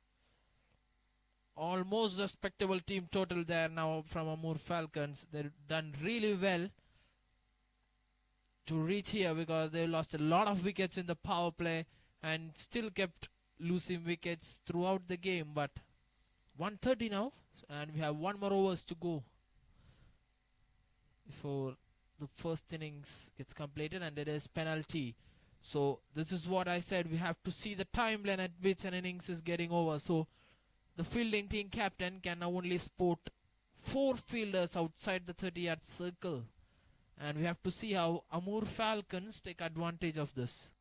Almost respectable team total there now from Amur Falcons. They've done really well to reach here, because they lost a lot of wickets in the power play and still kept losing wickets throughout the game. But 130 now, and we have 1 more overs to go before the first innings gets completed, and it is penalty. So this is what I said, we have to see the timeline at which an innings is getting over. So the fielding team captain can now only spot 4 fielders outside the 30-yard circle, and we have to see how Amur Falcons take advantage of this.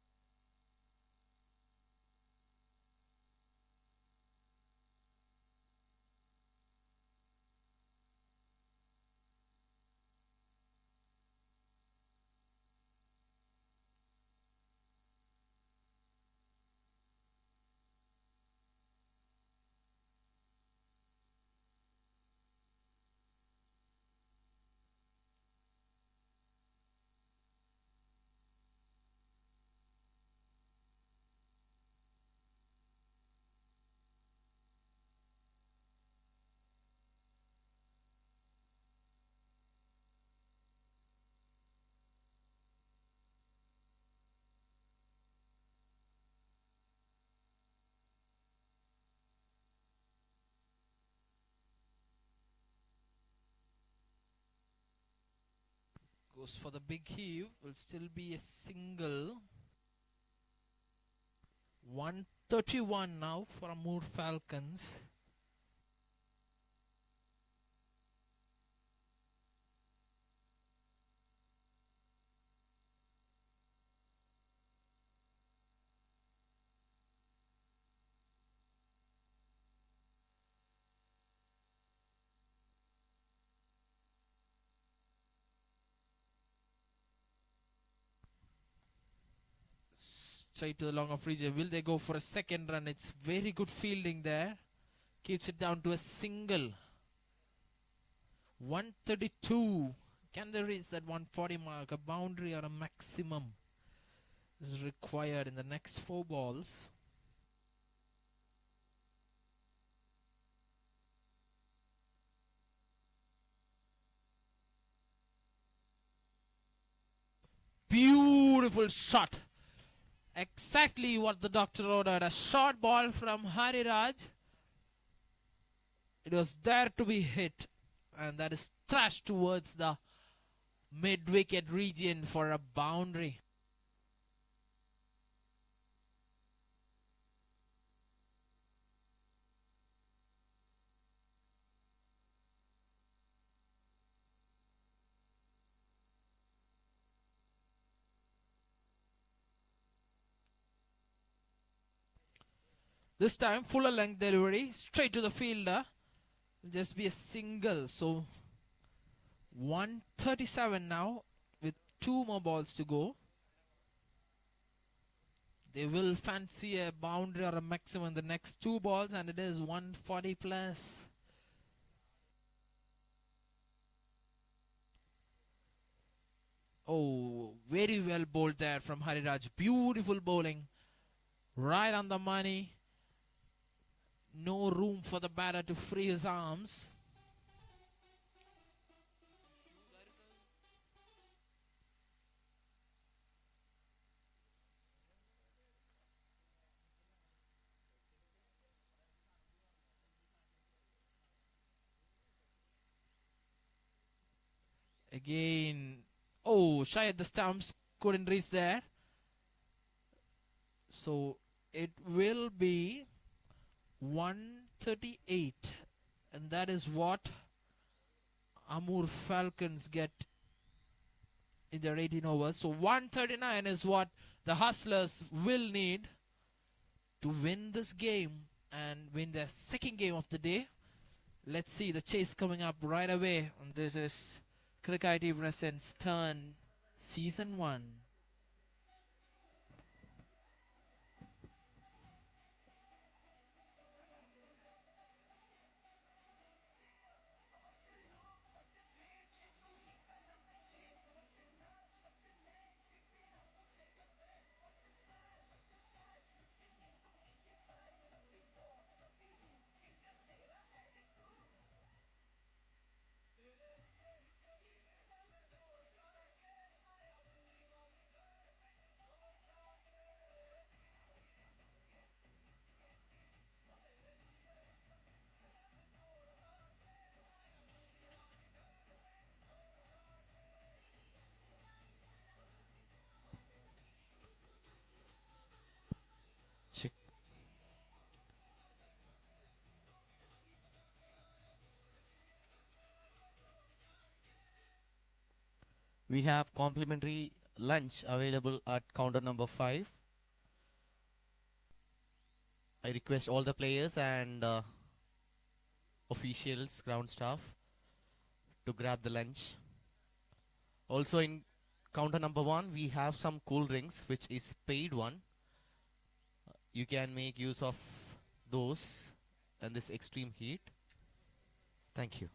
Goes for the big heave. Will still be a single. 131 now for Amur Falcons. Straight to the long of region. Will they go for a second run? It's very good fielding there. Keeps it down to a single. 132. Can they reach that 140 mark? A boundary or a maximum is required in the next 4 balls. Beautiful shot. Exactly what the doctor ordered. A short ball from Hariraj. It was there to be hit. And that is thrashed towards the mid-wicket region for a boundary. This time, fuller length delivery, straight to the fielder. Will just be a single. So 137 now with 2 more balls to go. They will fancy a boundary or a maximum in the next 2 balls, and it is 140 plus. Oh, very well bowled there from Hariraj. Beautiful bowling. Right on the money. No room for the batter to free his arms. Again. Oh, shy at the stumps. Couldn't reach there. So it will be 138, and that is what Amur Falcons get in their 18 overs. So 139 is what the Hustlers will need to win this game and win their second game of the day. Let's see the chase coming up right away. And this is Crick-It Presents Turn Season 1. Check. We have complimentary lunch available at counter number 5. I request all the players and officials, ground staff to grab the lunch. Also in counter number 1, we have some cool drinks, which is paid one. You can make use of those in this extreme heat. Thank you.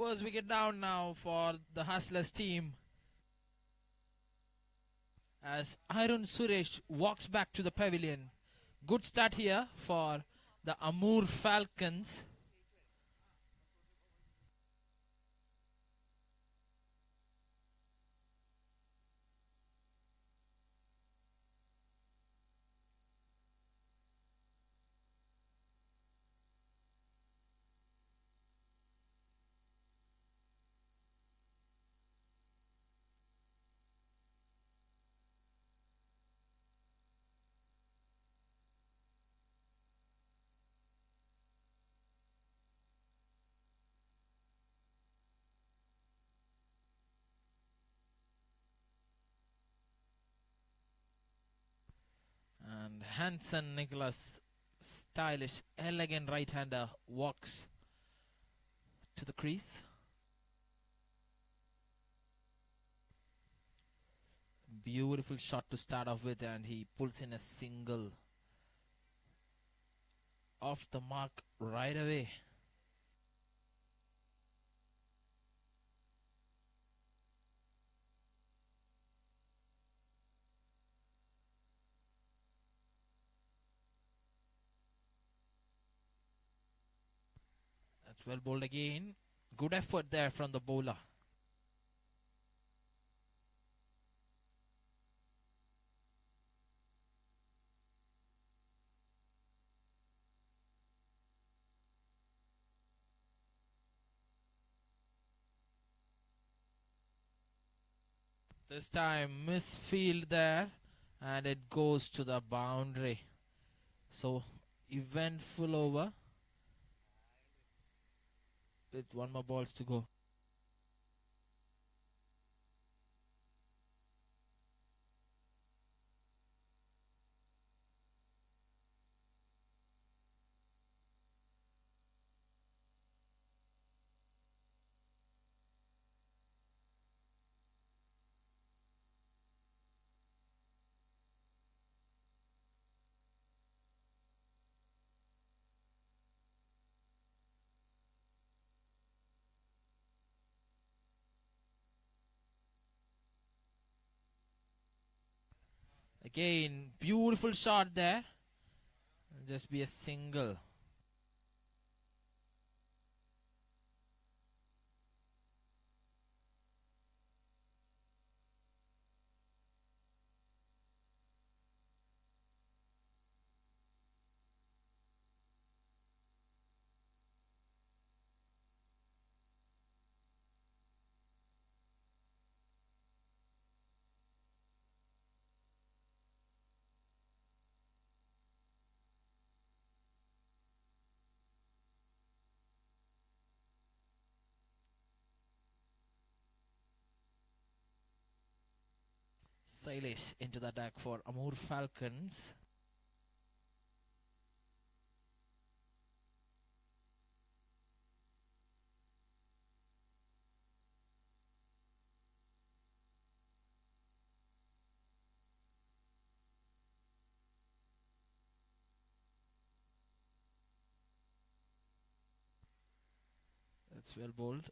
First wicket down now for the Hustlers team, as Arun Suresh walks back to the pavilion. Good start here for the Amur Falcons. And Hansen Nicholas, stylish, elegant right-hander, walks to the crease. Beautiful shot to start off with, and he pulls in a single off the mark right away. That's well bowled again. Good effort there from the bowler. This time misfield there, and it goes to the boundary. So eventful over with one more balls to go. Again, beautiful shot there. Just be a single. Sailesh into the attack for Amur Falcons. That's well bowled.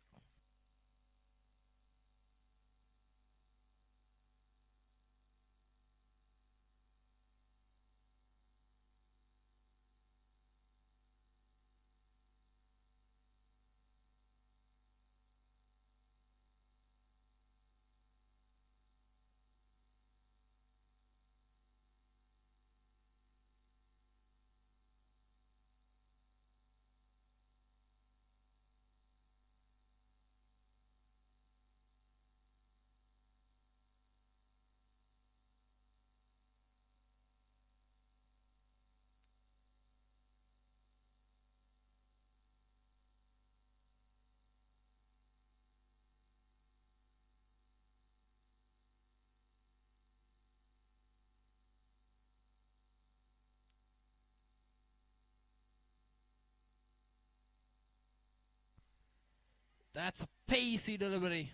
That's a pacey delivery.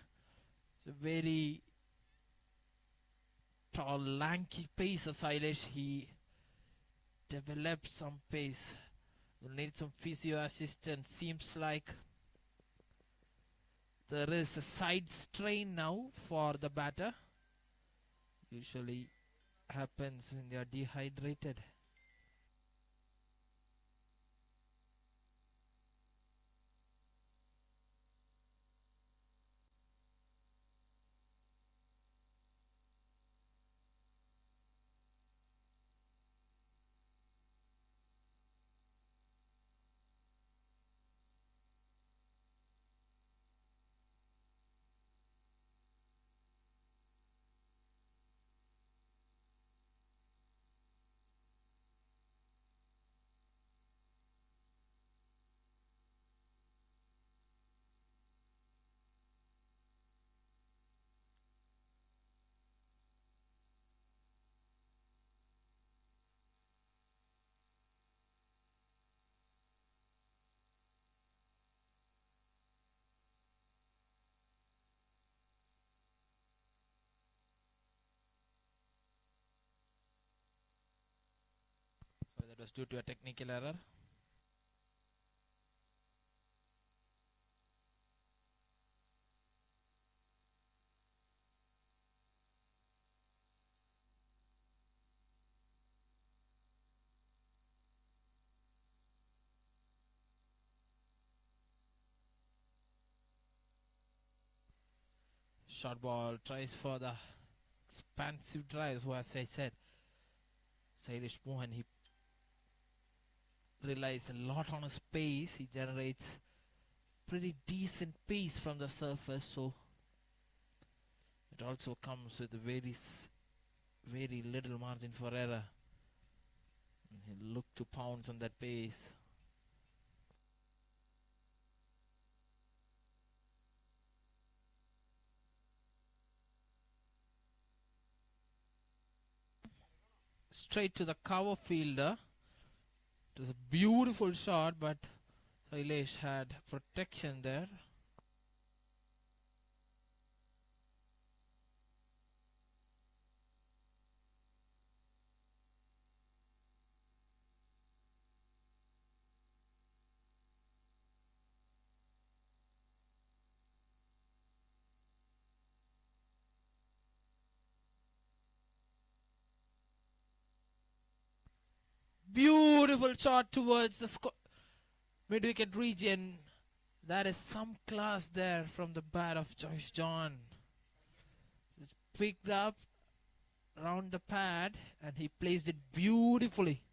It's a very tall, lanky pacer, Sailesh. He developed some pace. Will need some physio assistance, seems like. There is a side strain now for the batter. Usually happens when they are dehydrated. So that was due to a technical error. Short ball tries for the expansive drive. So as I said, Sailesh Mohan, he relies a lot on his pace. He generates pretty decent pace from the surface, so it also comes with a very little margin for error. And he'll look to pounce on that pace. Straight to the cover fielder. It was a beautiful shot, but Sailesh had protection there. Beautiful shot towards the mid-wicket region. That is some class there from the bat of Joyce John. It's picked up around the pad and he placed it beautifully.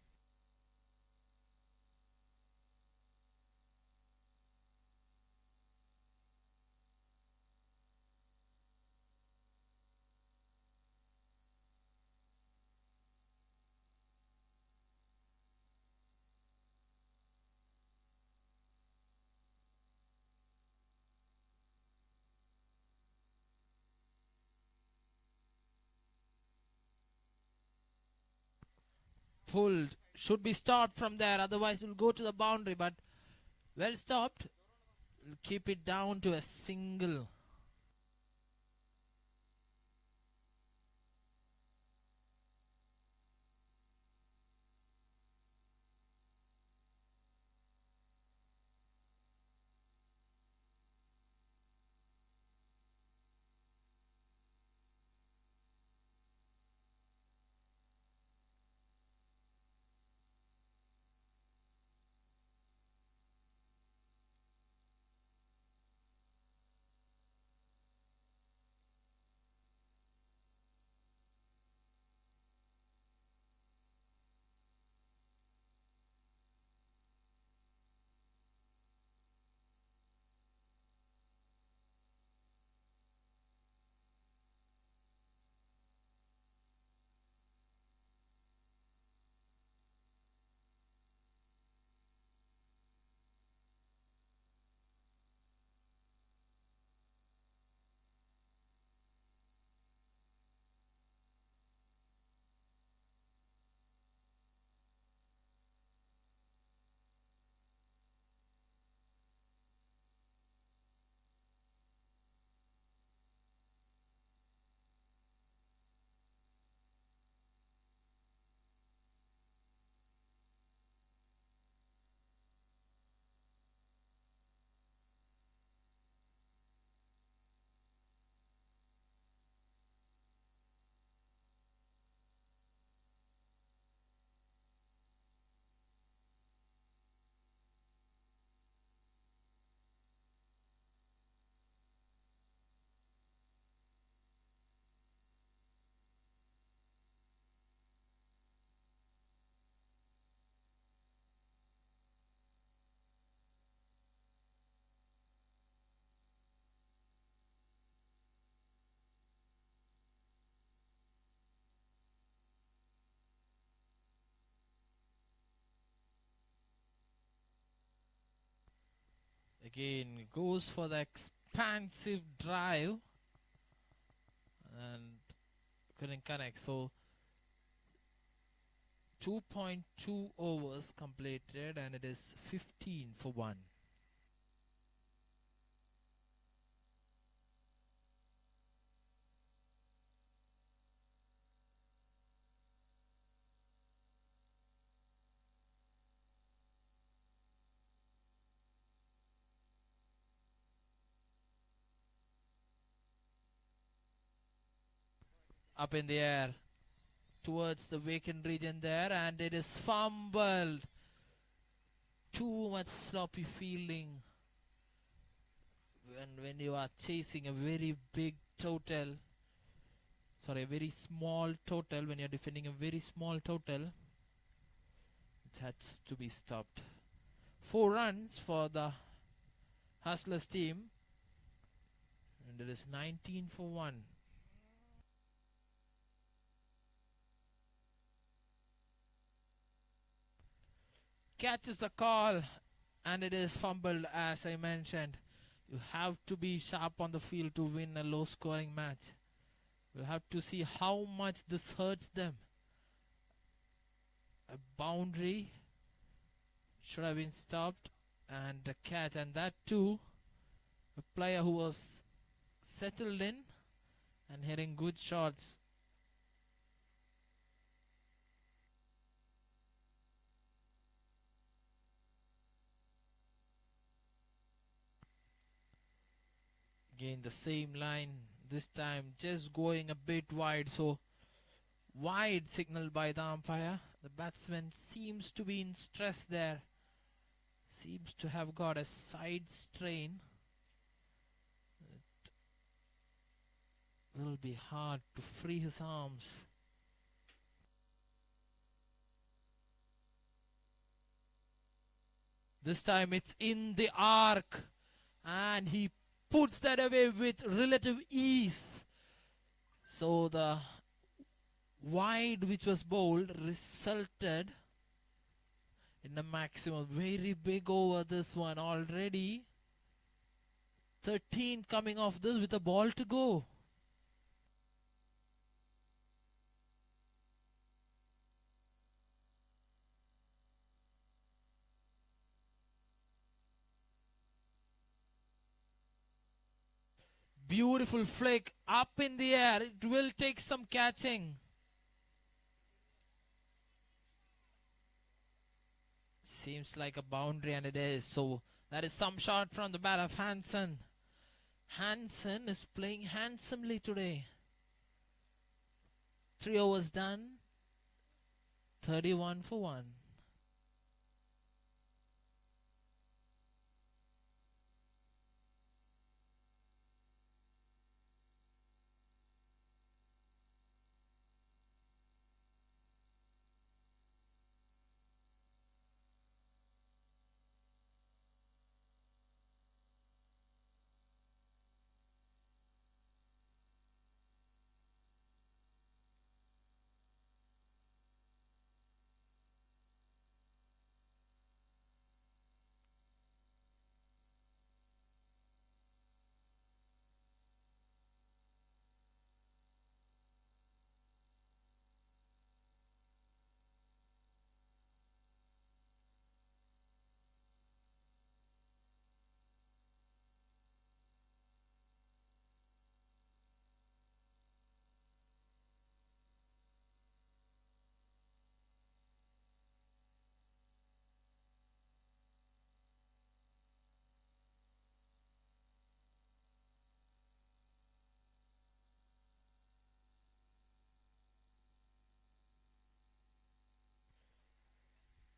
Pulled. Should be stopped from there, otherwise we'll go to the boundary, but well stopped. We'll keep it down to a single. Again goes for the expansive drive and couldn't connect. So 2.2 overs completed and it is 15 for 1. Up in the air towards the vacant region there, and it is fumbled. Too much sloppy fielding when you are chasing a very big total. Sorry, a very small total. When you're defending a very small total, it has to be stopped. 4 runs for the Hustlers team, and it is 19 for 1. Catches the call, and it is fumbled. As I mentioned, you have to be sharp on the field to win a low scoring match. We'll have to see how much this hurts them. A boundary should have been stopped, and a catch, and that too a player who was settled in and hitting good shots. Again the same line, this time just going a bit wide, so wide signal by the umpire. The batsman seems to be in stress there, seems to have got a side strain. It will be hard to free his arms. This time it's in the arc, and he puts that away with relative ease. So the wide which was bowled resulted in a maximum. Very big over this one already. 13 coming off this with a ball to go. Beautiful flick up in the air. It will take some catching. Seems like a boundary, and it is. So that is some shot from the bat of Hansen. Hansen is playing handsomely today. 3 overs done. 31 for 1.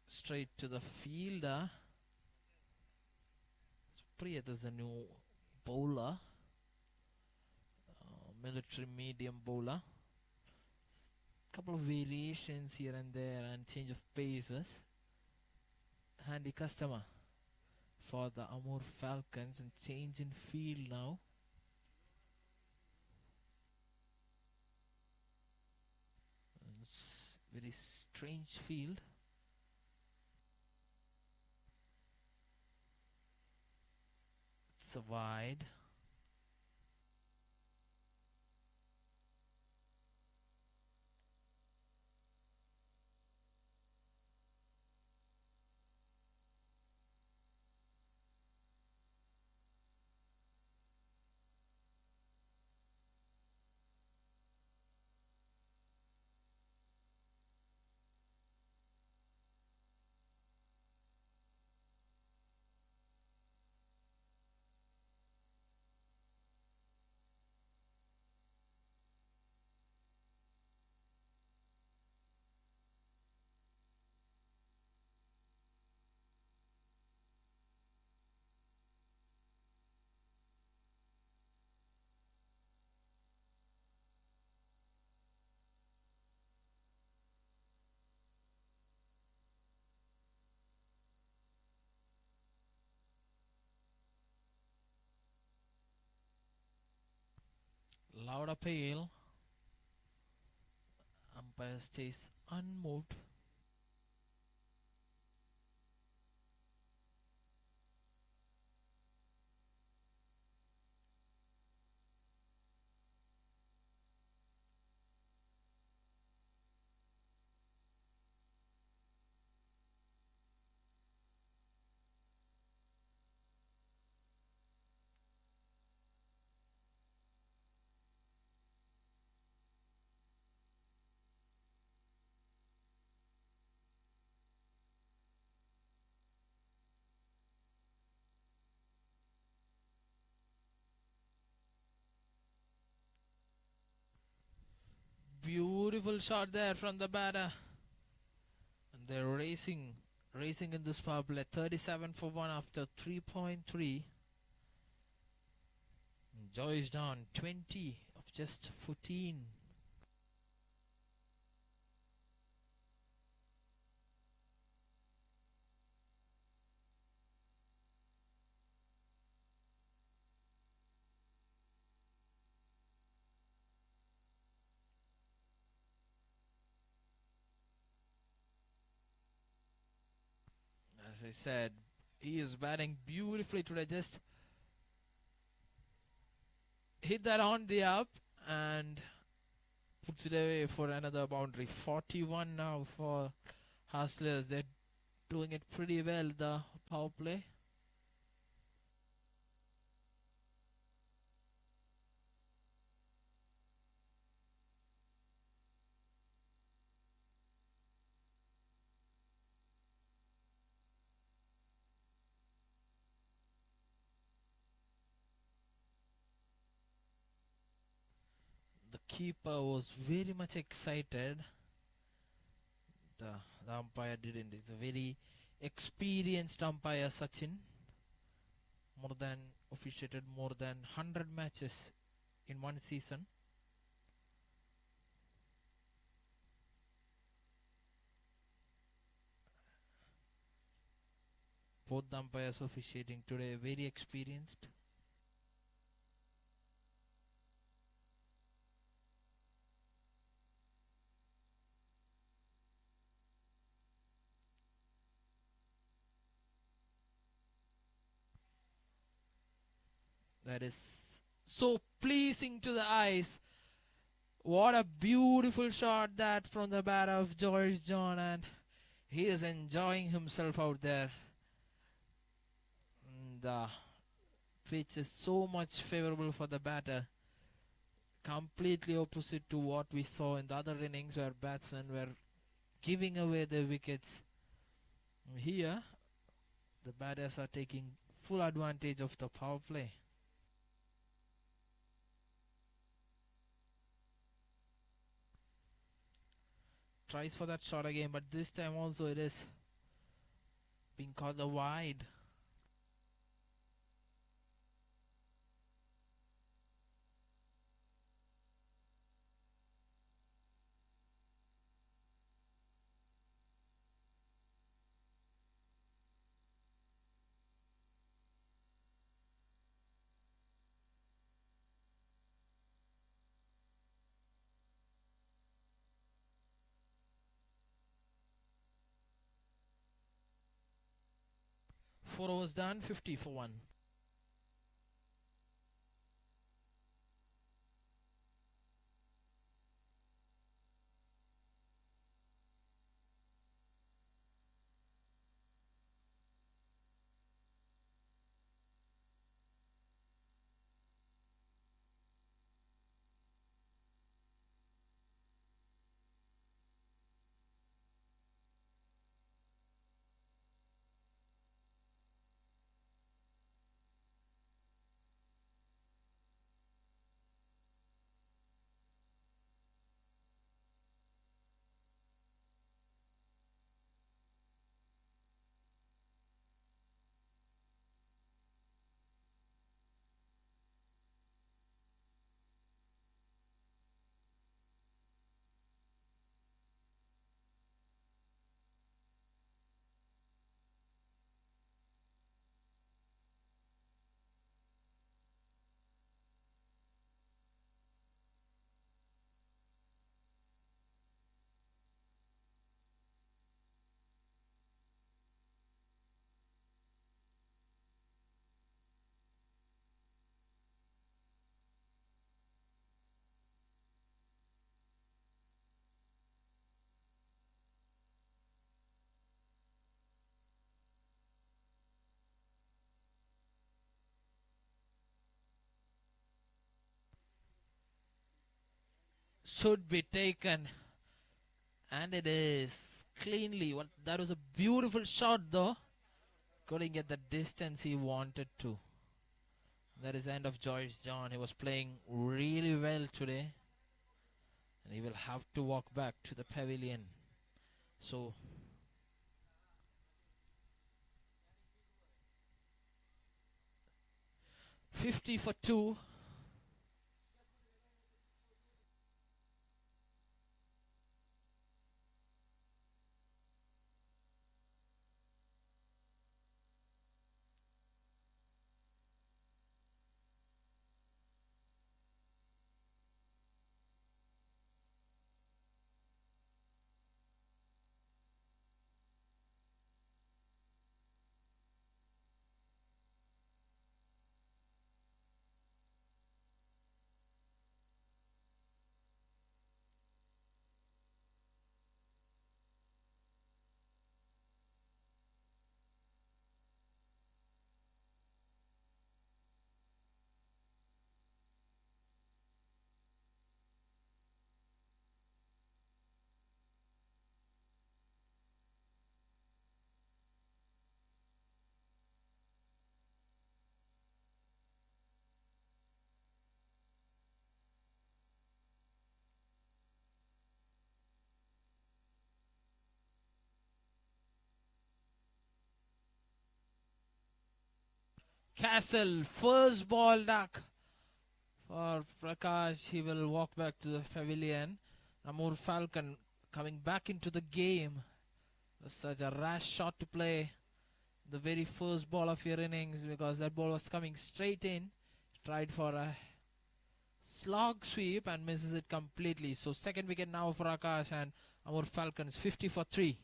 Straight to the fielder. Priyat is a new bowler. Military medium bowler. Couple of variations here and there and change of paces. Handy customer for the Amur Falcons, and change in field now. It's very strange field. It's a wide. Loud appeal. Umpire stays unmoved. Beautiful shot there from the batter. And they're racing in this power play. 37 for 1 after 3.3. Joyce down 20 of just 14. As I said, he is batting beautifully today. Just hit that on the up and puts it away for another boundary. 41 now for Hustlers. They're doing it pretty well, the power play. The keeper was very much excited. The umpire didn't. It's a very experienced umpire, Sachin. Officiated more than 100 matches in one season. Both the umpires officiating today very experienced. That is so pleasing to the eyes. What a beautiful shot that from the bat of George John, and he is enjoying himself out there. The pitch is so much favorable for the batter. Completely opposite to what we saw in the other innings where batsmen were giving away their wickets. Here, the batters are taking full advantage of the power play. Tries for that shot again, but this time also it is being called the wide. Four overs done, 50 for 1. should be taken. And it is cleanly. That was a beautiful shot though. Couldn't get the distance he wanted to. That is end of Joyce John. He was playing really well today. And he will have to walk back to the pavilion. So 50 for 2. Castle, first ball duck for Prakash. He will walk back to the pavilion. Amur Falcon coming back into the game. Such a rash shot to play the very first ball of your innings, because that ball was coming straight in. Tried for a slog sweep and misses it completely. So second wicket now for Akash, and Amur Falcons 50 for 3.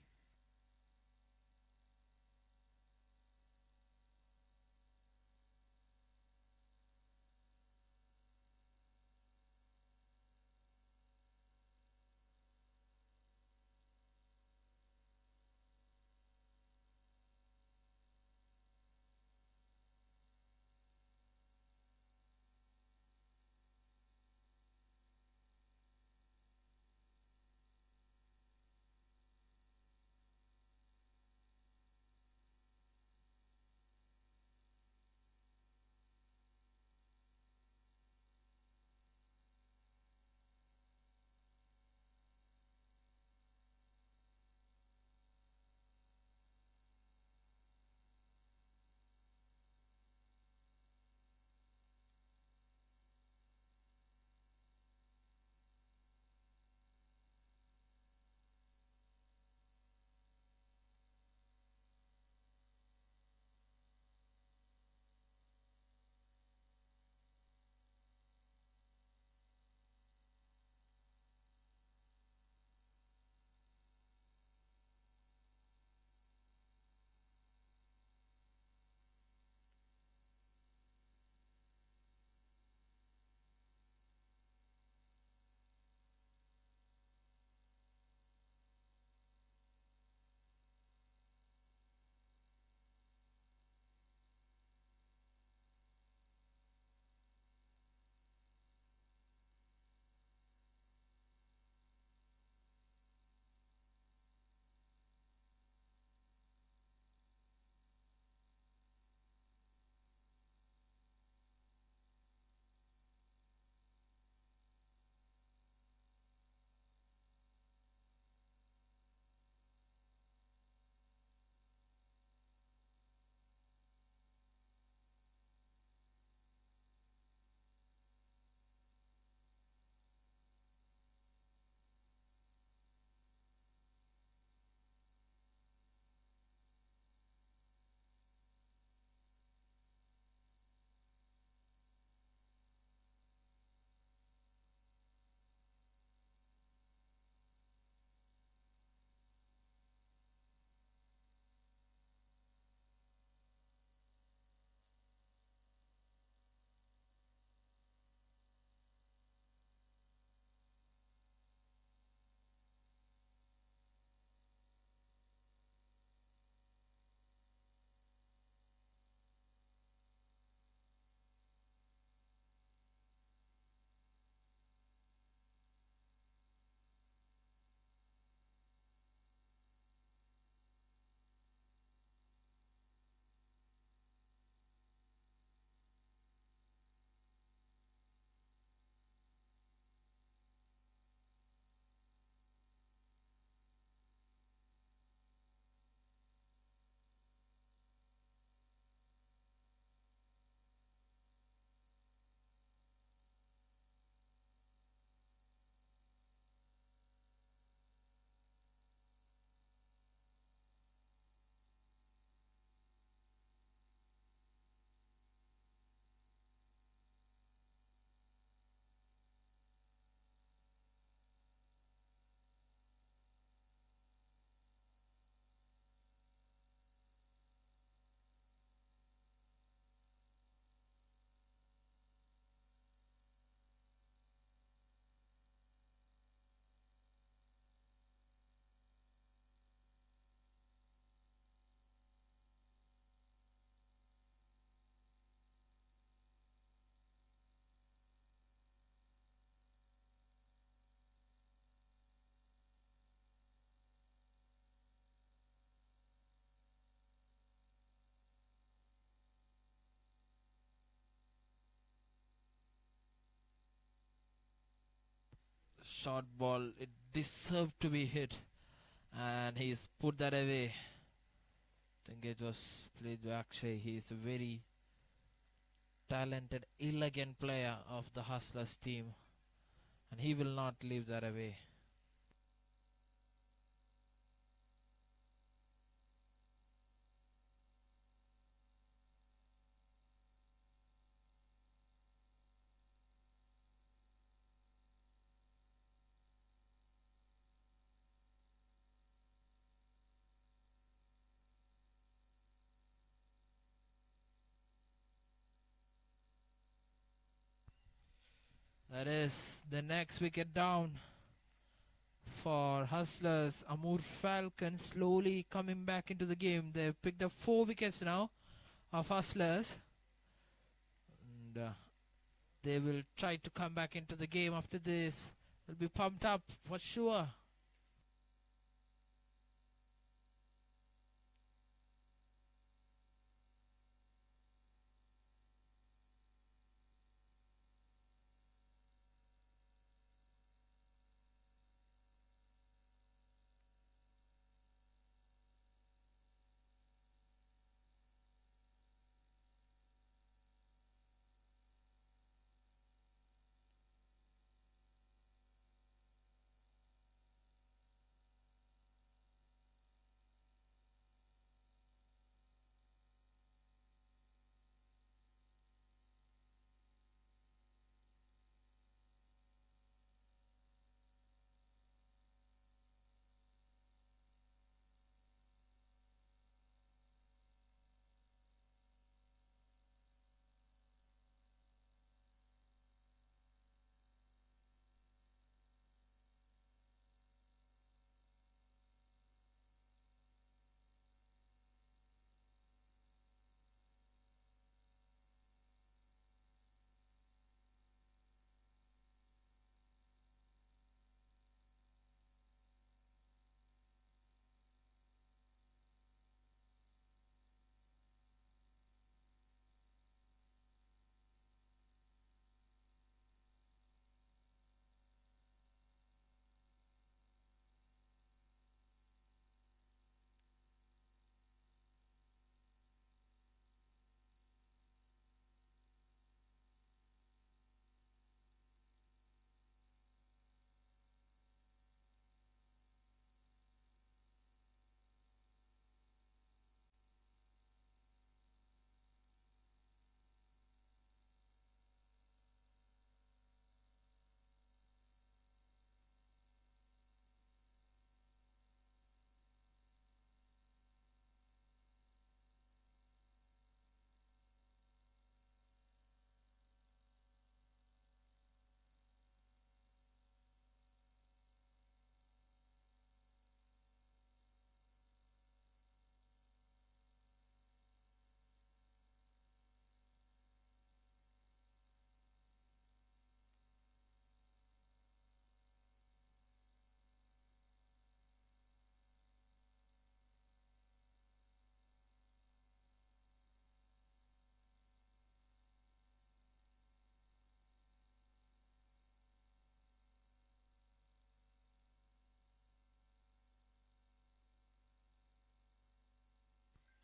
short ball. It deserved to be hit. And he's put that away. I think it was played by Akshay. He's a very talented, elegant player of the Hustlers team. And he will not leave that away. That is the next wicket down for Hustlers. Amur Falcons slowly coming back into the game. They've picked up 4 wickets now of Hustlers. And they will try to come back into the game after this. They'll be pumped up for sure.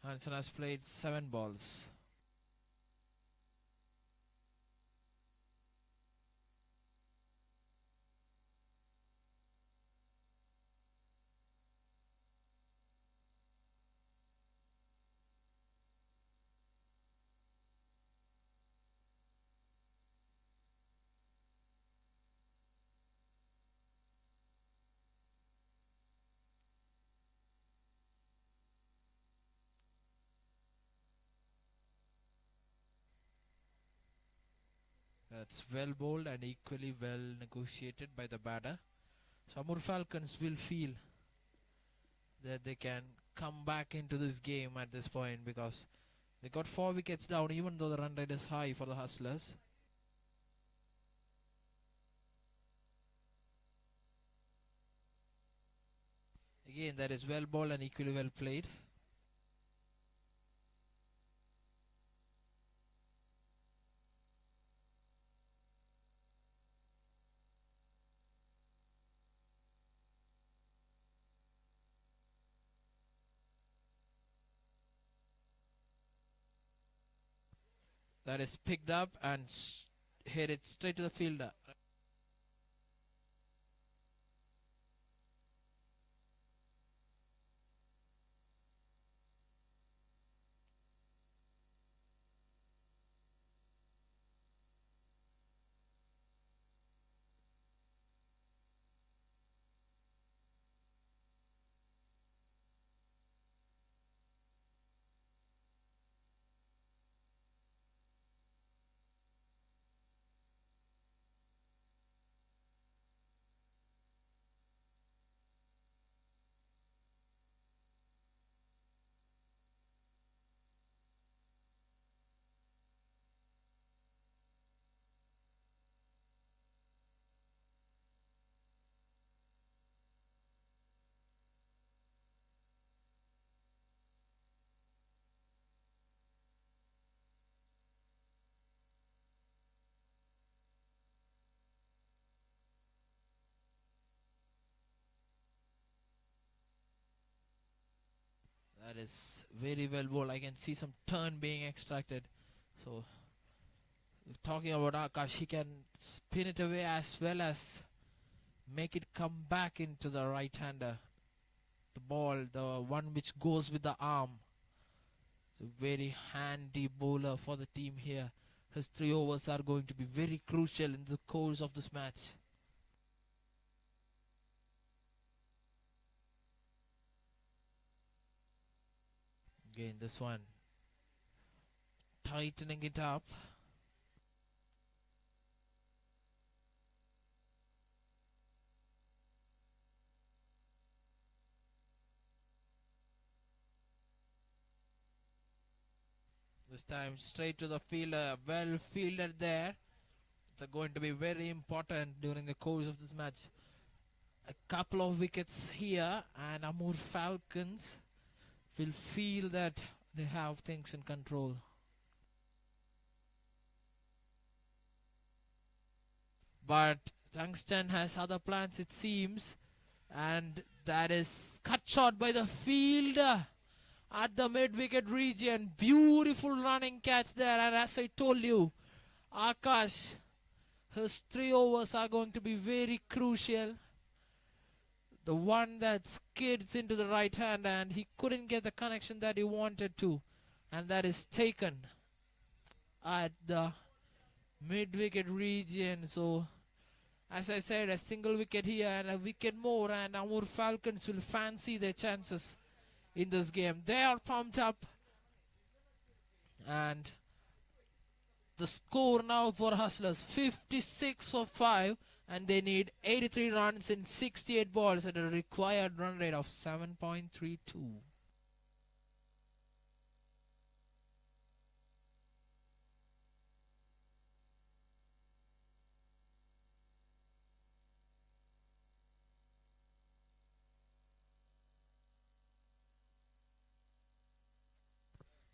Hanson has played 7 balls. That's well bowled and equally well negotiated by the batter. So Amur Falcons will feel that they can come back into this game at this point because they got 4 wickets down even though the run rate is high for the Hustlers. Again, that is well bowled and equally well played. That is picked up and hit it straight to the fielder. That is very well bowled. I can see some turn being extracted. So, talking about Akash, he can spin it away as well as make it come back into the right-hander. The ball, the one which goes with the arm. It's a very handy bowler for the team here. His 3 overs are going to be very crucial in the course of this match. Again, this one tightening it up. This time straight to the fielder, well fielded there. It's going to be very important during the course of this match. A couple of wickets here and Amur Falcons will feel that they have things in control. But Tungsten has other plans, it seems, and that is cut short by the fielder at the mid-wicket region. Beautiful running catch there, and as I told you, Akash, his 3 overs are going to be very crucial. The one that skids into the right hand and he couldn't get the connection that he wanted to, and that is taken at the mid-wicket region. So as I said, a single wicket here and a wicket more, and Amur Falcons will fancy their chances in this game. They are pumped up, and the score now for Hustlers 56 for 5, and they need 83 runs in 68 balls at a required run rate of 7.32.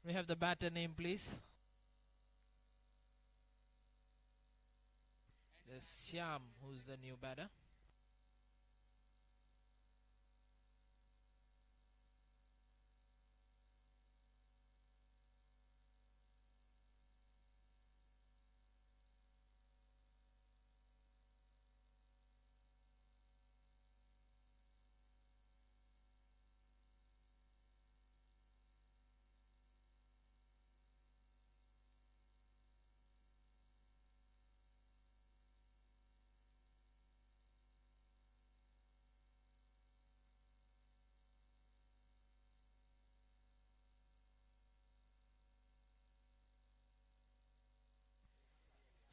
We have the batter name, please. There's Syam, who's the new batter.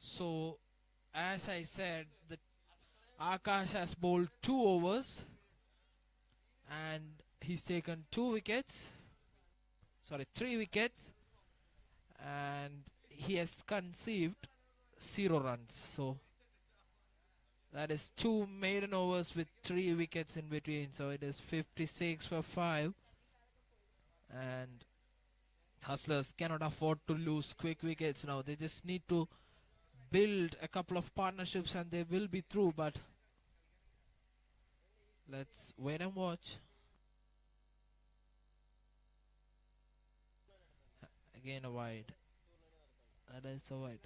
So, as I said, the Akash has bowled 2 overs and he's taken 2 wickets. Sorry, 3 wickets, and he has conceived 0 runs. So, that is 2 maiden overs with 3 wickets in between. So, it is 56 for 5. And Hustlers cannot afford to lose quick wickets now. They just need to build a couple of partnerships and they will be through, but let's wait and watch. Again a wide. That is a wide.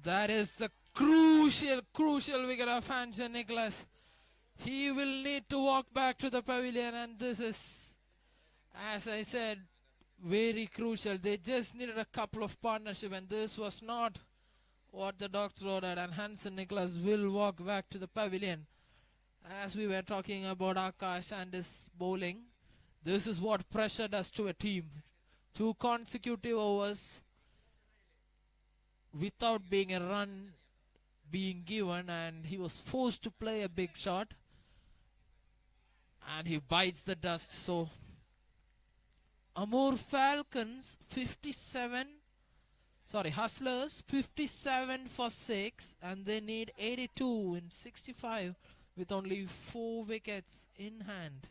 That is the crucial wicket of Hansen Nicholas. He will need to walk back to the pavilion, and this is, as I said, very crucial. They just needed a couple of partnership, and this was not what the doctor ordered, and Hansen Nicholas will walk back to the pavilion. As we were talking about Akash and his bowling, this is what pressure does to a team. 2 consecutive overs without being a run being given, and he was forced to play a big shot, and he bites the dust. So Amur Falcons 57, sorry, Hustlers 57 for 6, and they need 82 in 65 with only 4 wickets in hand.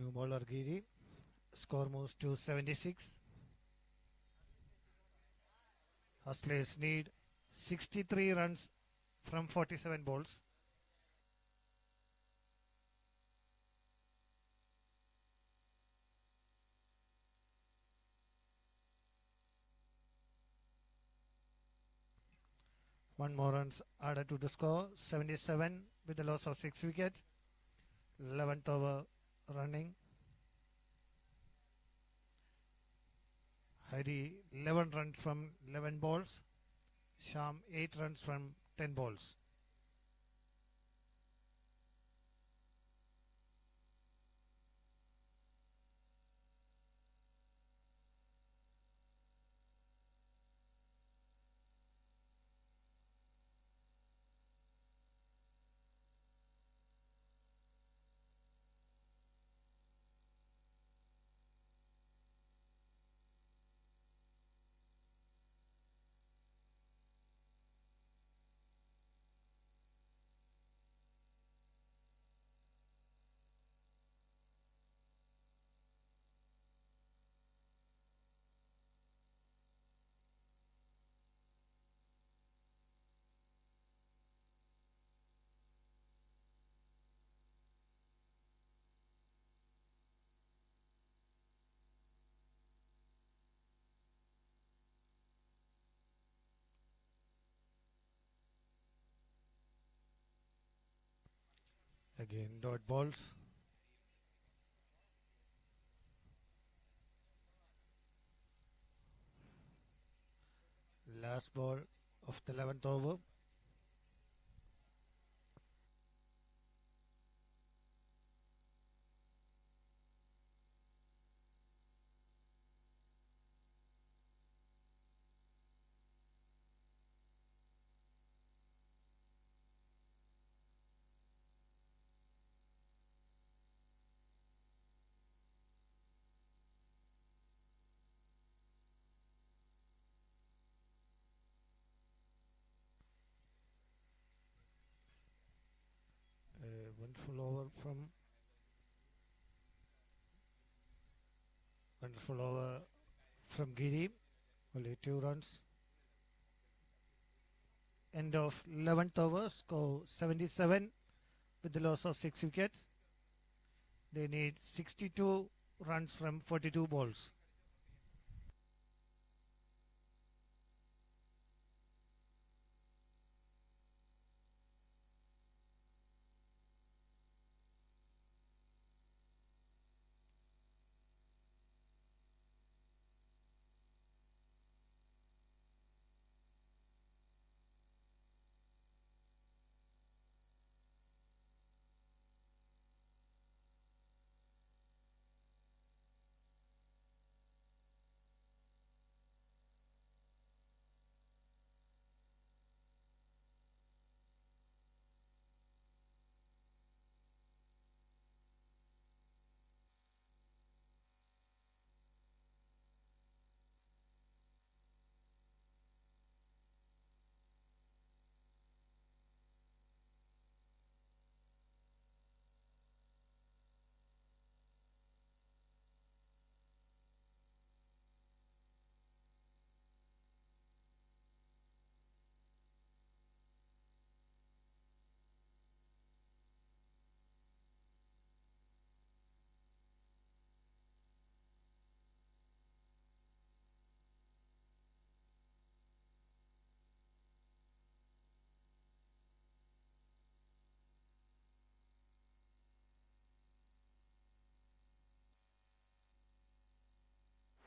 New bowler Giri. Score moves to 76. Hustlers need 63 runs from 47 balls. One more runs added to the score. 77 with the loss of 6 wickets. 11th over running. Hari 11 runs from 11 balls. Sham 8 runs from 10 balls. Again dot balls. Last ball of the 11th over. Wonderful over from Giri. Only 2 runs. End of 11th over. Score 77 with the loss of 6 wickets. They need 62 runs from 42 balls.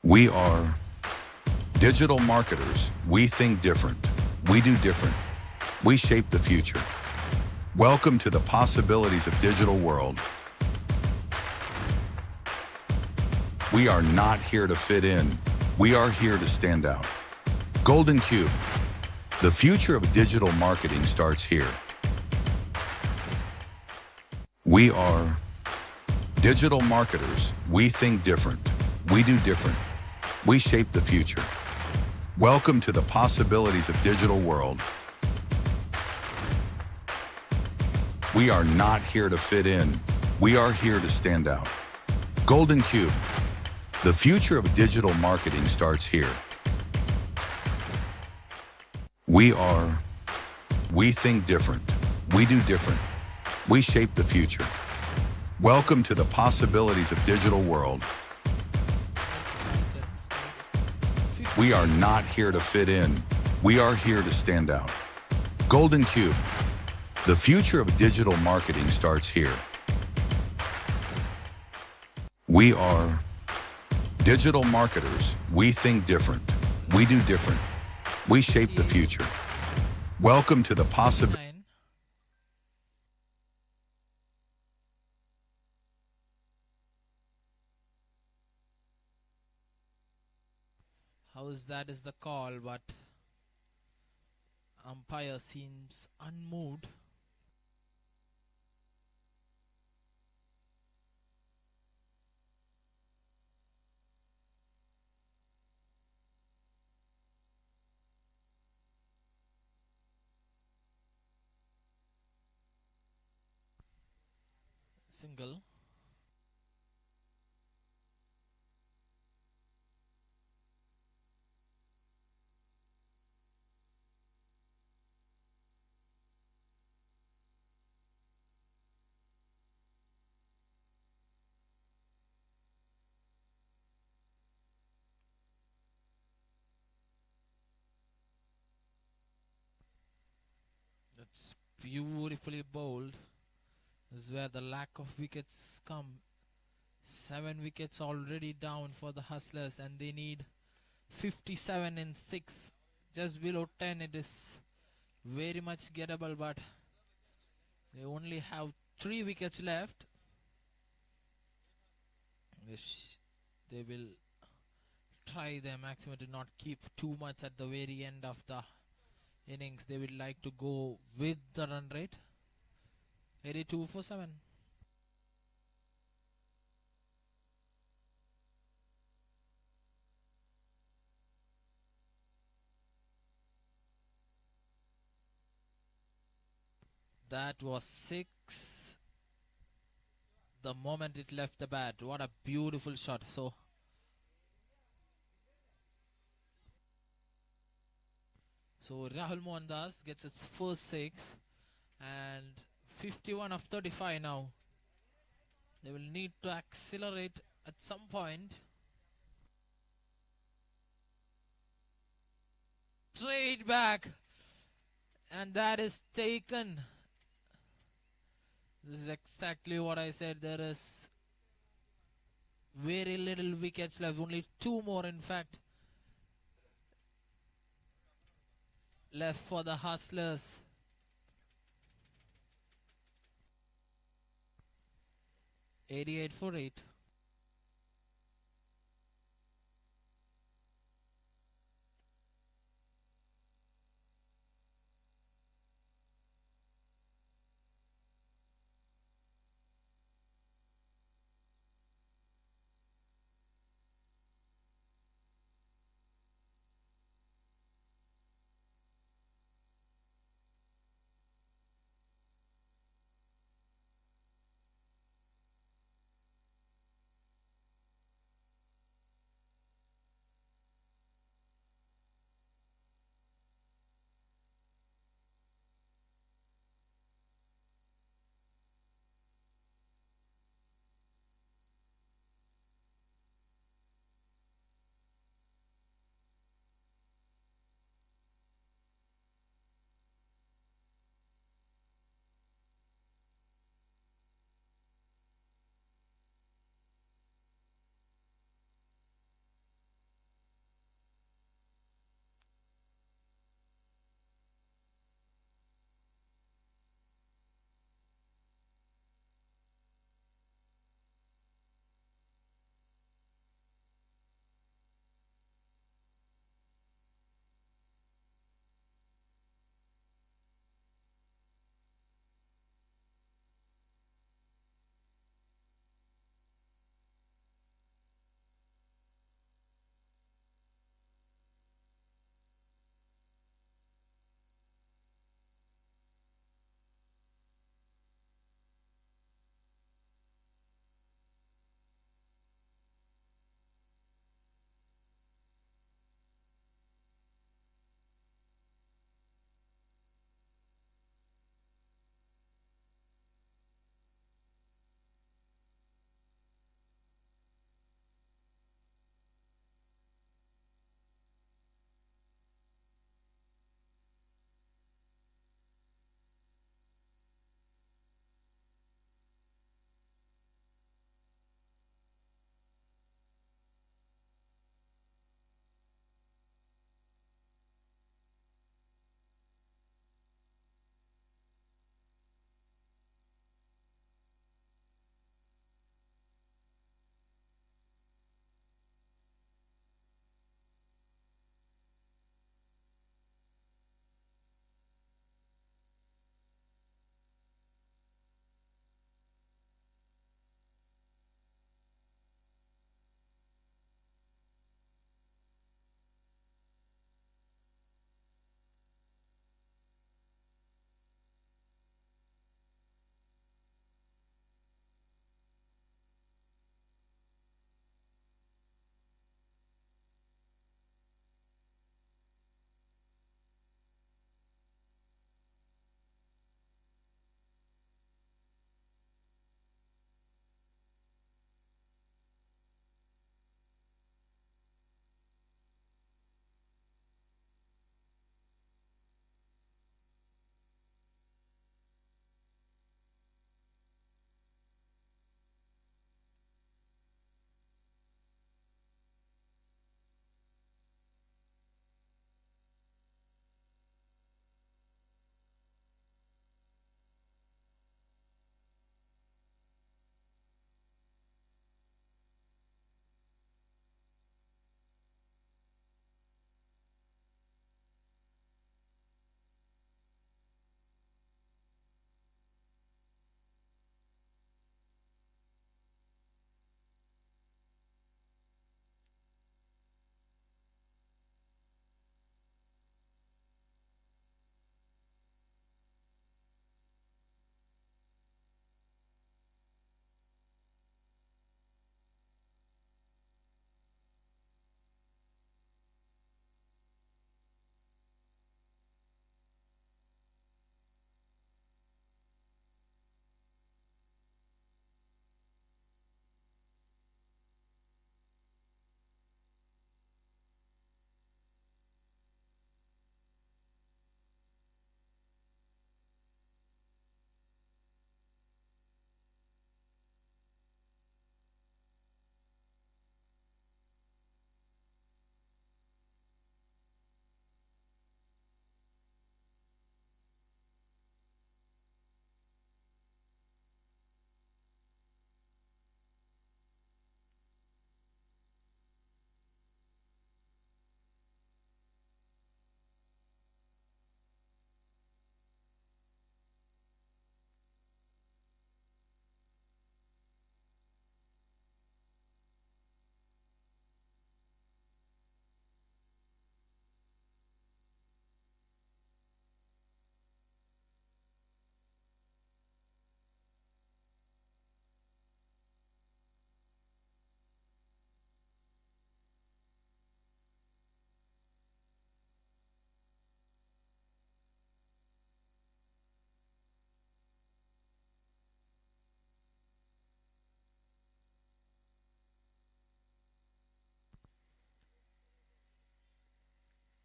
We are digital marketers. We think different. We do different. We shape the future. Welcome to the possibilities of digital world. We are not here to fit in. We are here to stand out. Golden Cube. The future of digital marketing starts here. We are digital marketers. We think different. We do different. We shape the future. Welcome to the possibilities of digital world. We are not here to fit in. We are here to stand out. Golden Cube. The future of digital marketing starts here. We think different. We do different. We shape the future. Welcome to the possibilities of digital world. We are not here to fit in. We are here to stand out. Golden Cube. The future of digital marketing starts here. We are digital marketers. We think different. We do different. We shape the future. Welcome to the possibility. How's that is the call, but umpire seems unmoved. Single. That's beautifully bowled. This is where the lack of wickets come. 7 wickets already down for the Hustlers, and they need 57 in 6. Just below 10, it is very much gettable, but they only have 3 wickets left. They will try their maximum to not keep too much at the very end of the innings. They would like to go with the run rate. 82 for 7. That was 6. The moment it left the bat. What a beautiful shot. So Rahul Mohandas gets its first 6, and 51 of 35 now. They will need to accelerate at some point. Straight back, and that is taken. This is exactly what I said. There is very little wickets left, only 2 more in fact left for the Hustlers. 88 for 8.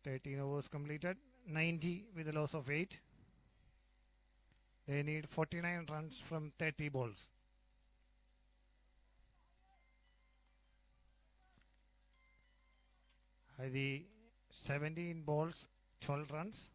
13 overs completed. 90 with a loss of 8. They need 49 runs from 30 balls. Hari 17 balls, 12 runs.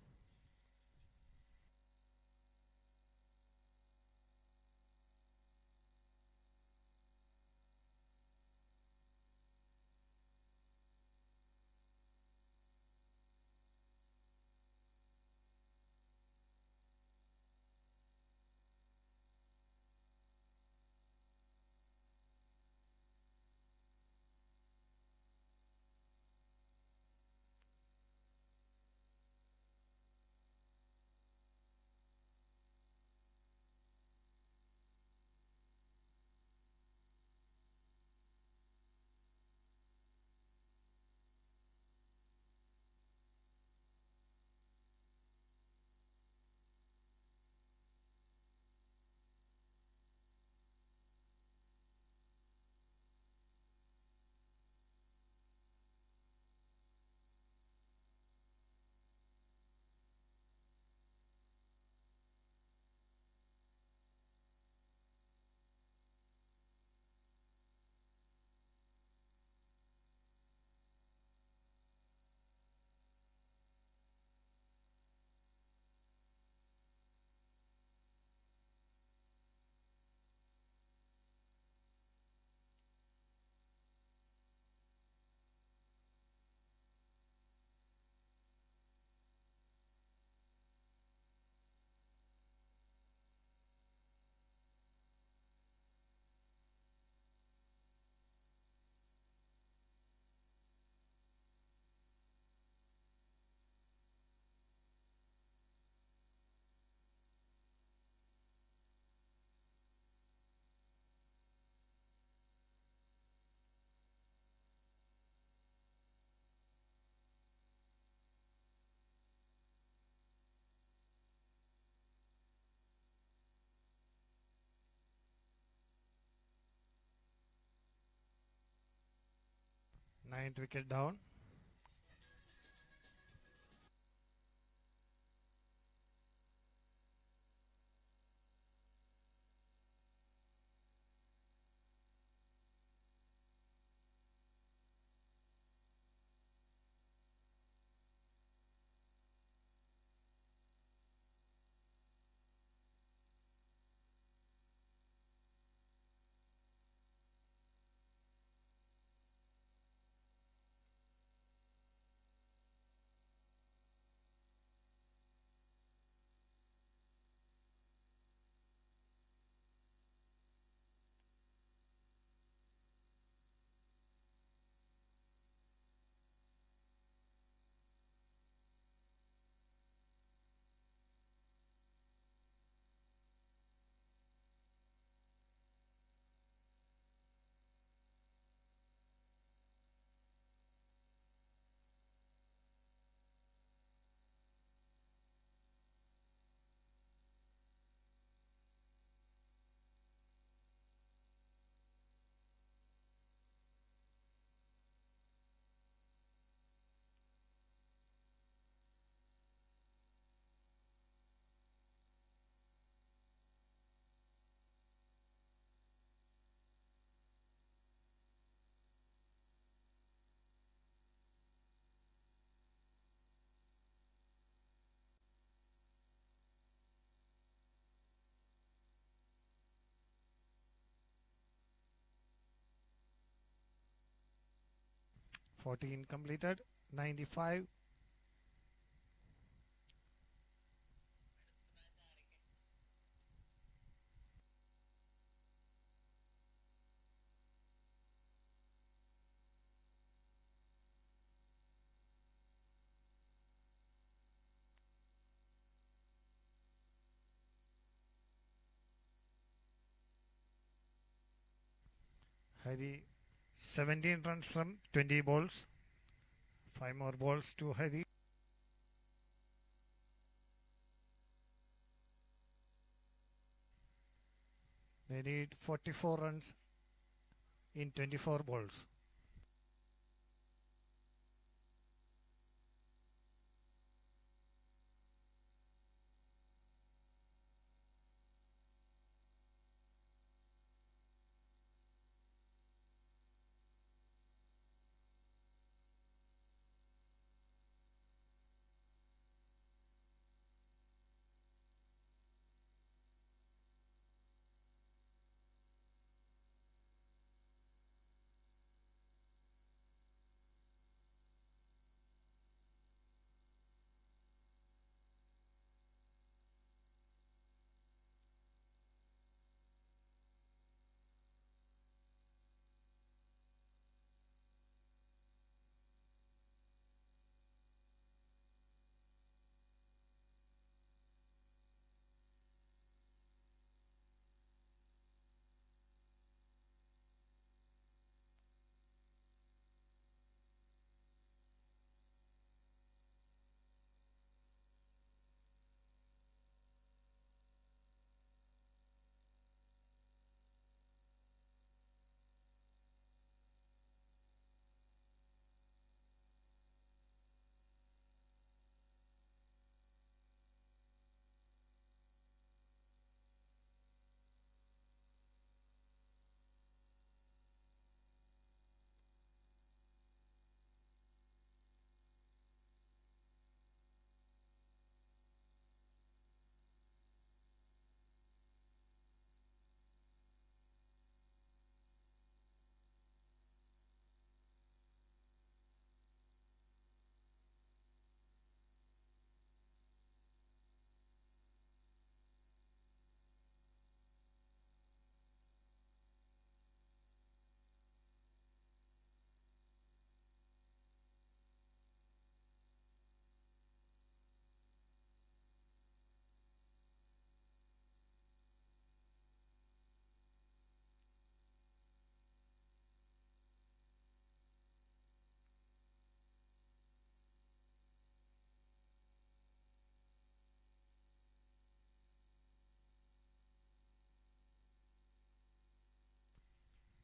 Ninth wicket down. Fourteen completed. 95. Hari 17 runs from 20 balls. 5 more balls to Hari. They need 44 runs in 24 balls.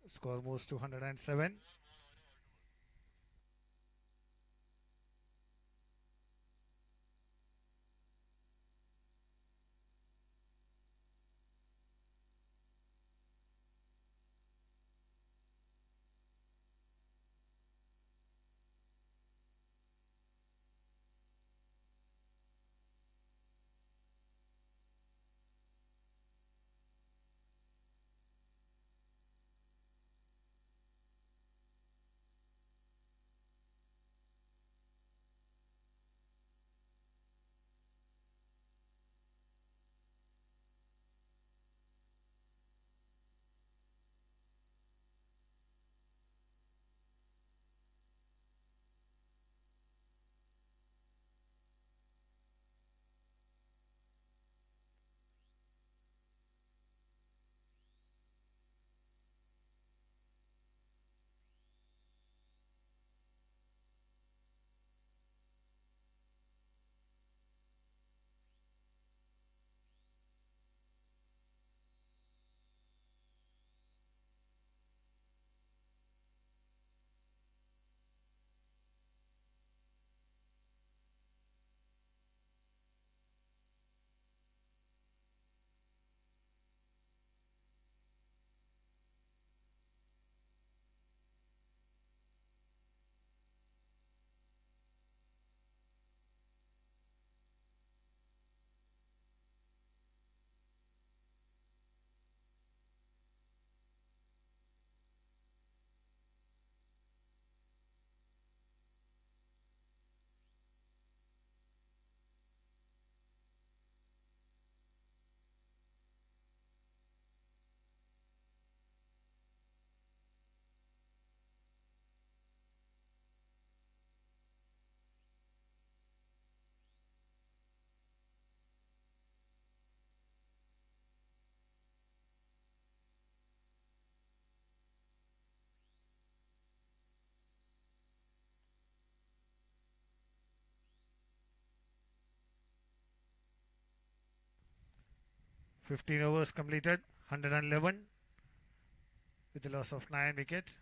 Score moves to 107. Fifteen overs completed. 111 with the loss of 9 wickets.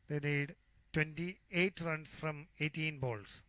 They need 28 runs from 18 balls.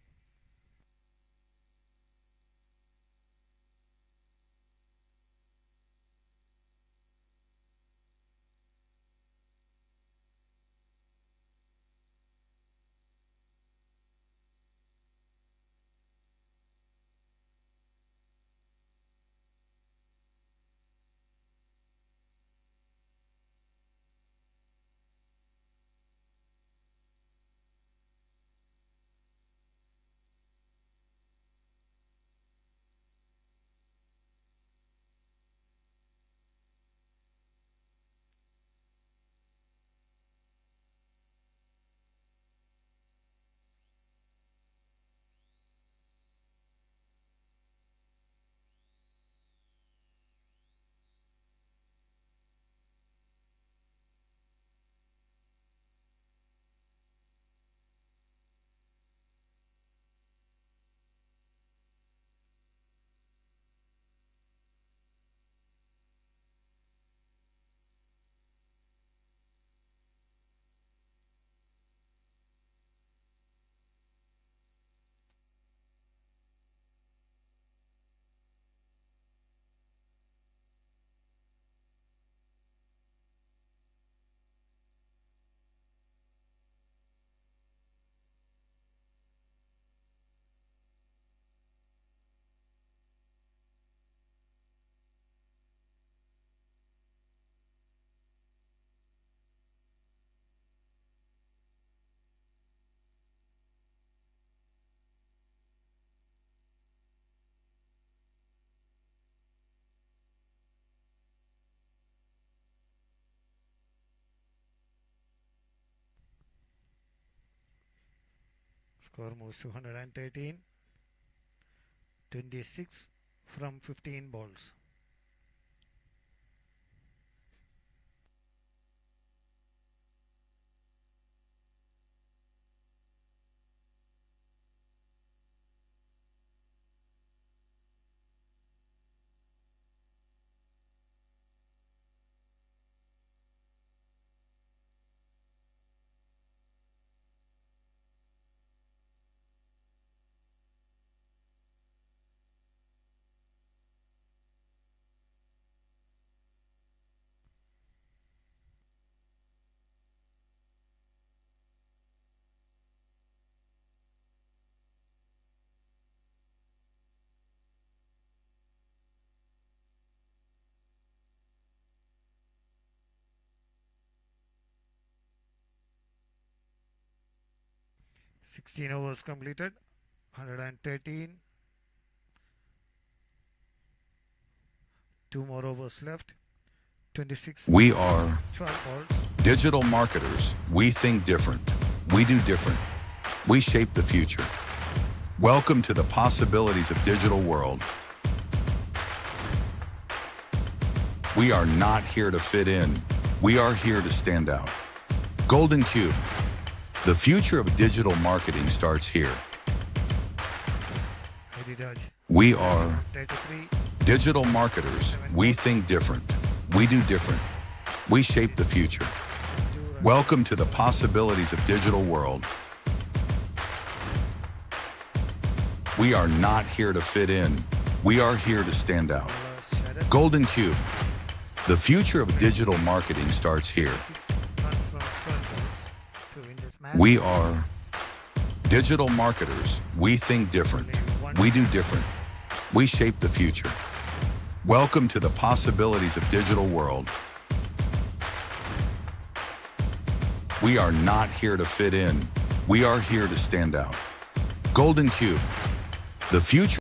Score moves to 113. 26 from 15 balls. 16 overs completed. 113. 2 more overs left. 26. We are 12 balls. digital marketers. We think different. We do different. We shape the future. Welcome to the possibilities of digital world. We are not here to fit in. We are here to stand out. Golden Cube. The future of digital marketing starts here. Heady dodge. We are 33. digital marketers. We think different. We do different. We shape the future. 2 runs. Welcome to the possibilities of digital world. We are not here to fit in. We are here to stand out. Bowler shattered. Golden Cube. The future of digital marketing starts here. 6 runs from 12 balls to win this match. We are digital marketers. We think different. We do different. We shape the future. Welcome to the possibilities of digital world. We are not here to fit in. We are here to stand out. Golden Cube. The future.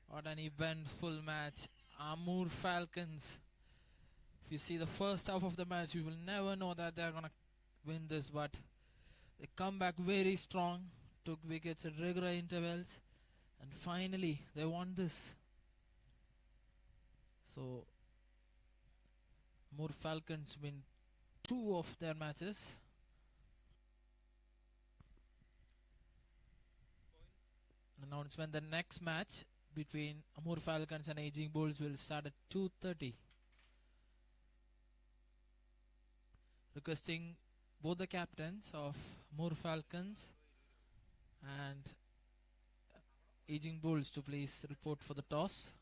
What an eventful match. Amur Falcons. If you see the first half of the match, you will never know that they're going to win this, but they come back very strong, took wickets at regular intervals, and finally they won this. So, Amur Falcons win 2 of their matches. Announcement: the next match between Amur Falcons and Aging Bulls will start at 2:30. Requesting both the captains of Amur Falcons and Aging Bulls to please report for the toss.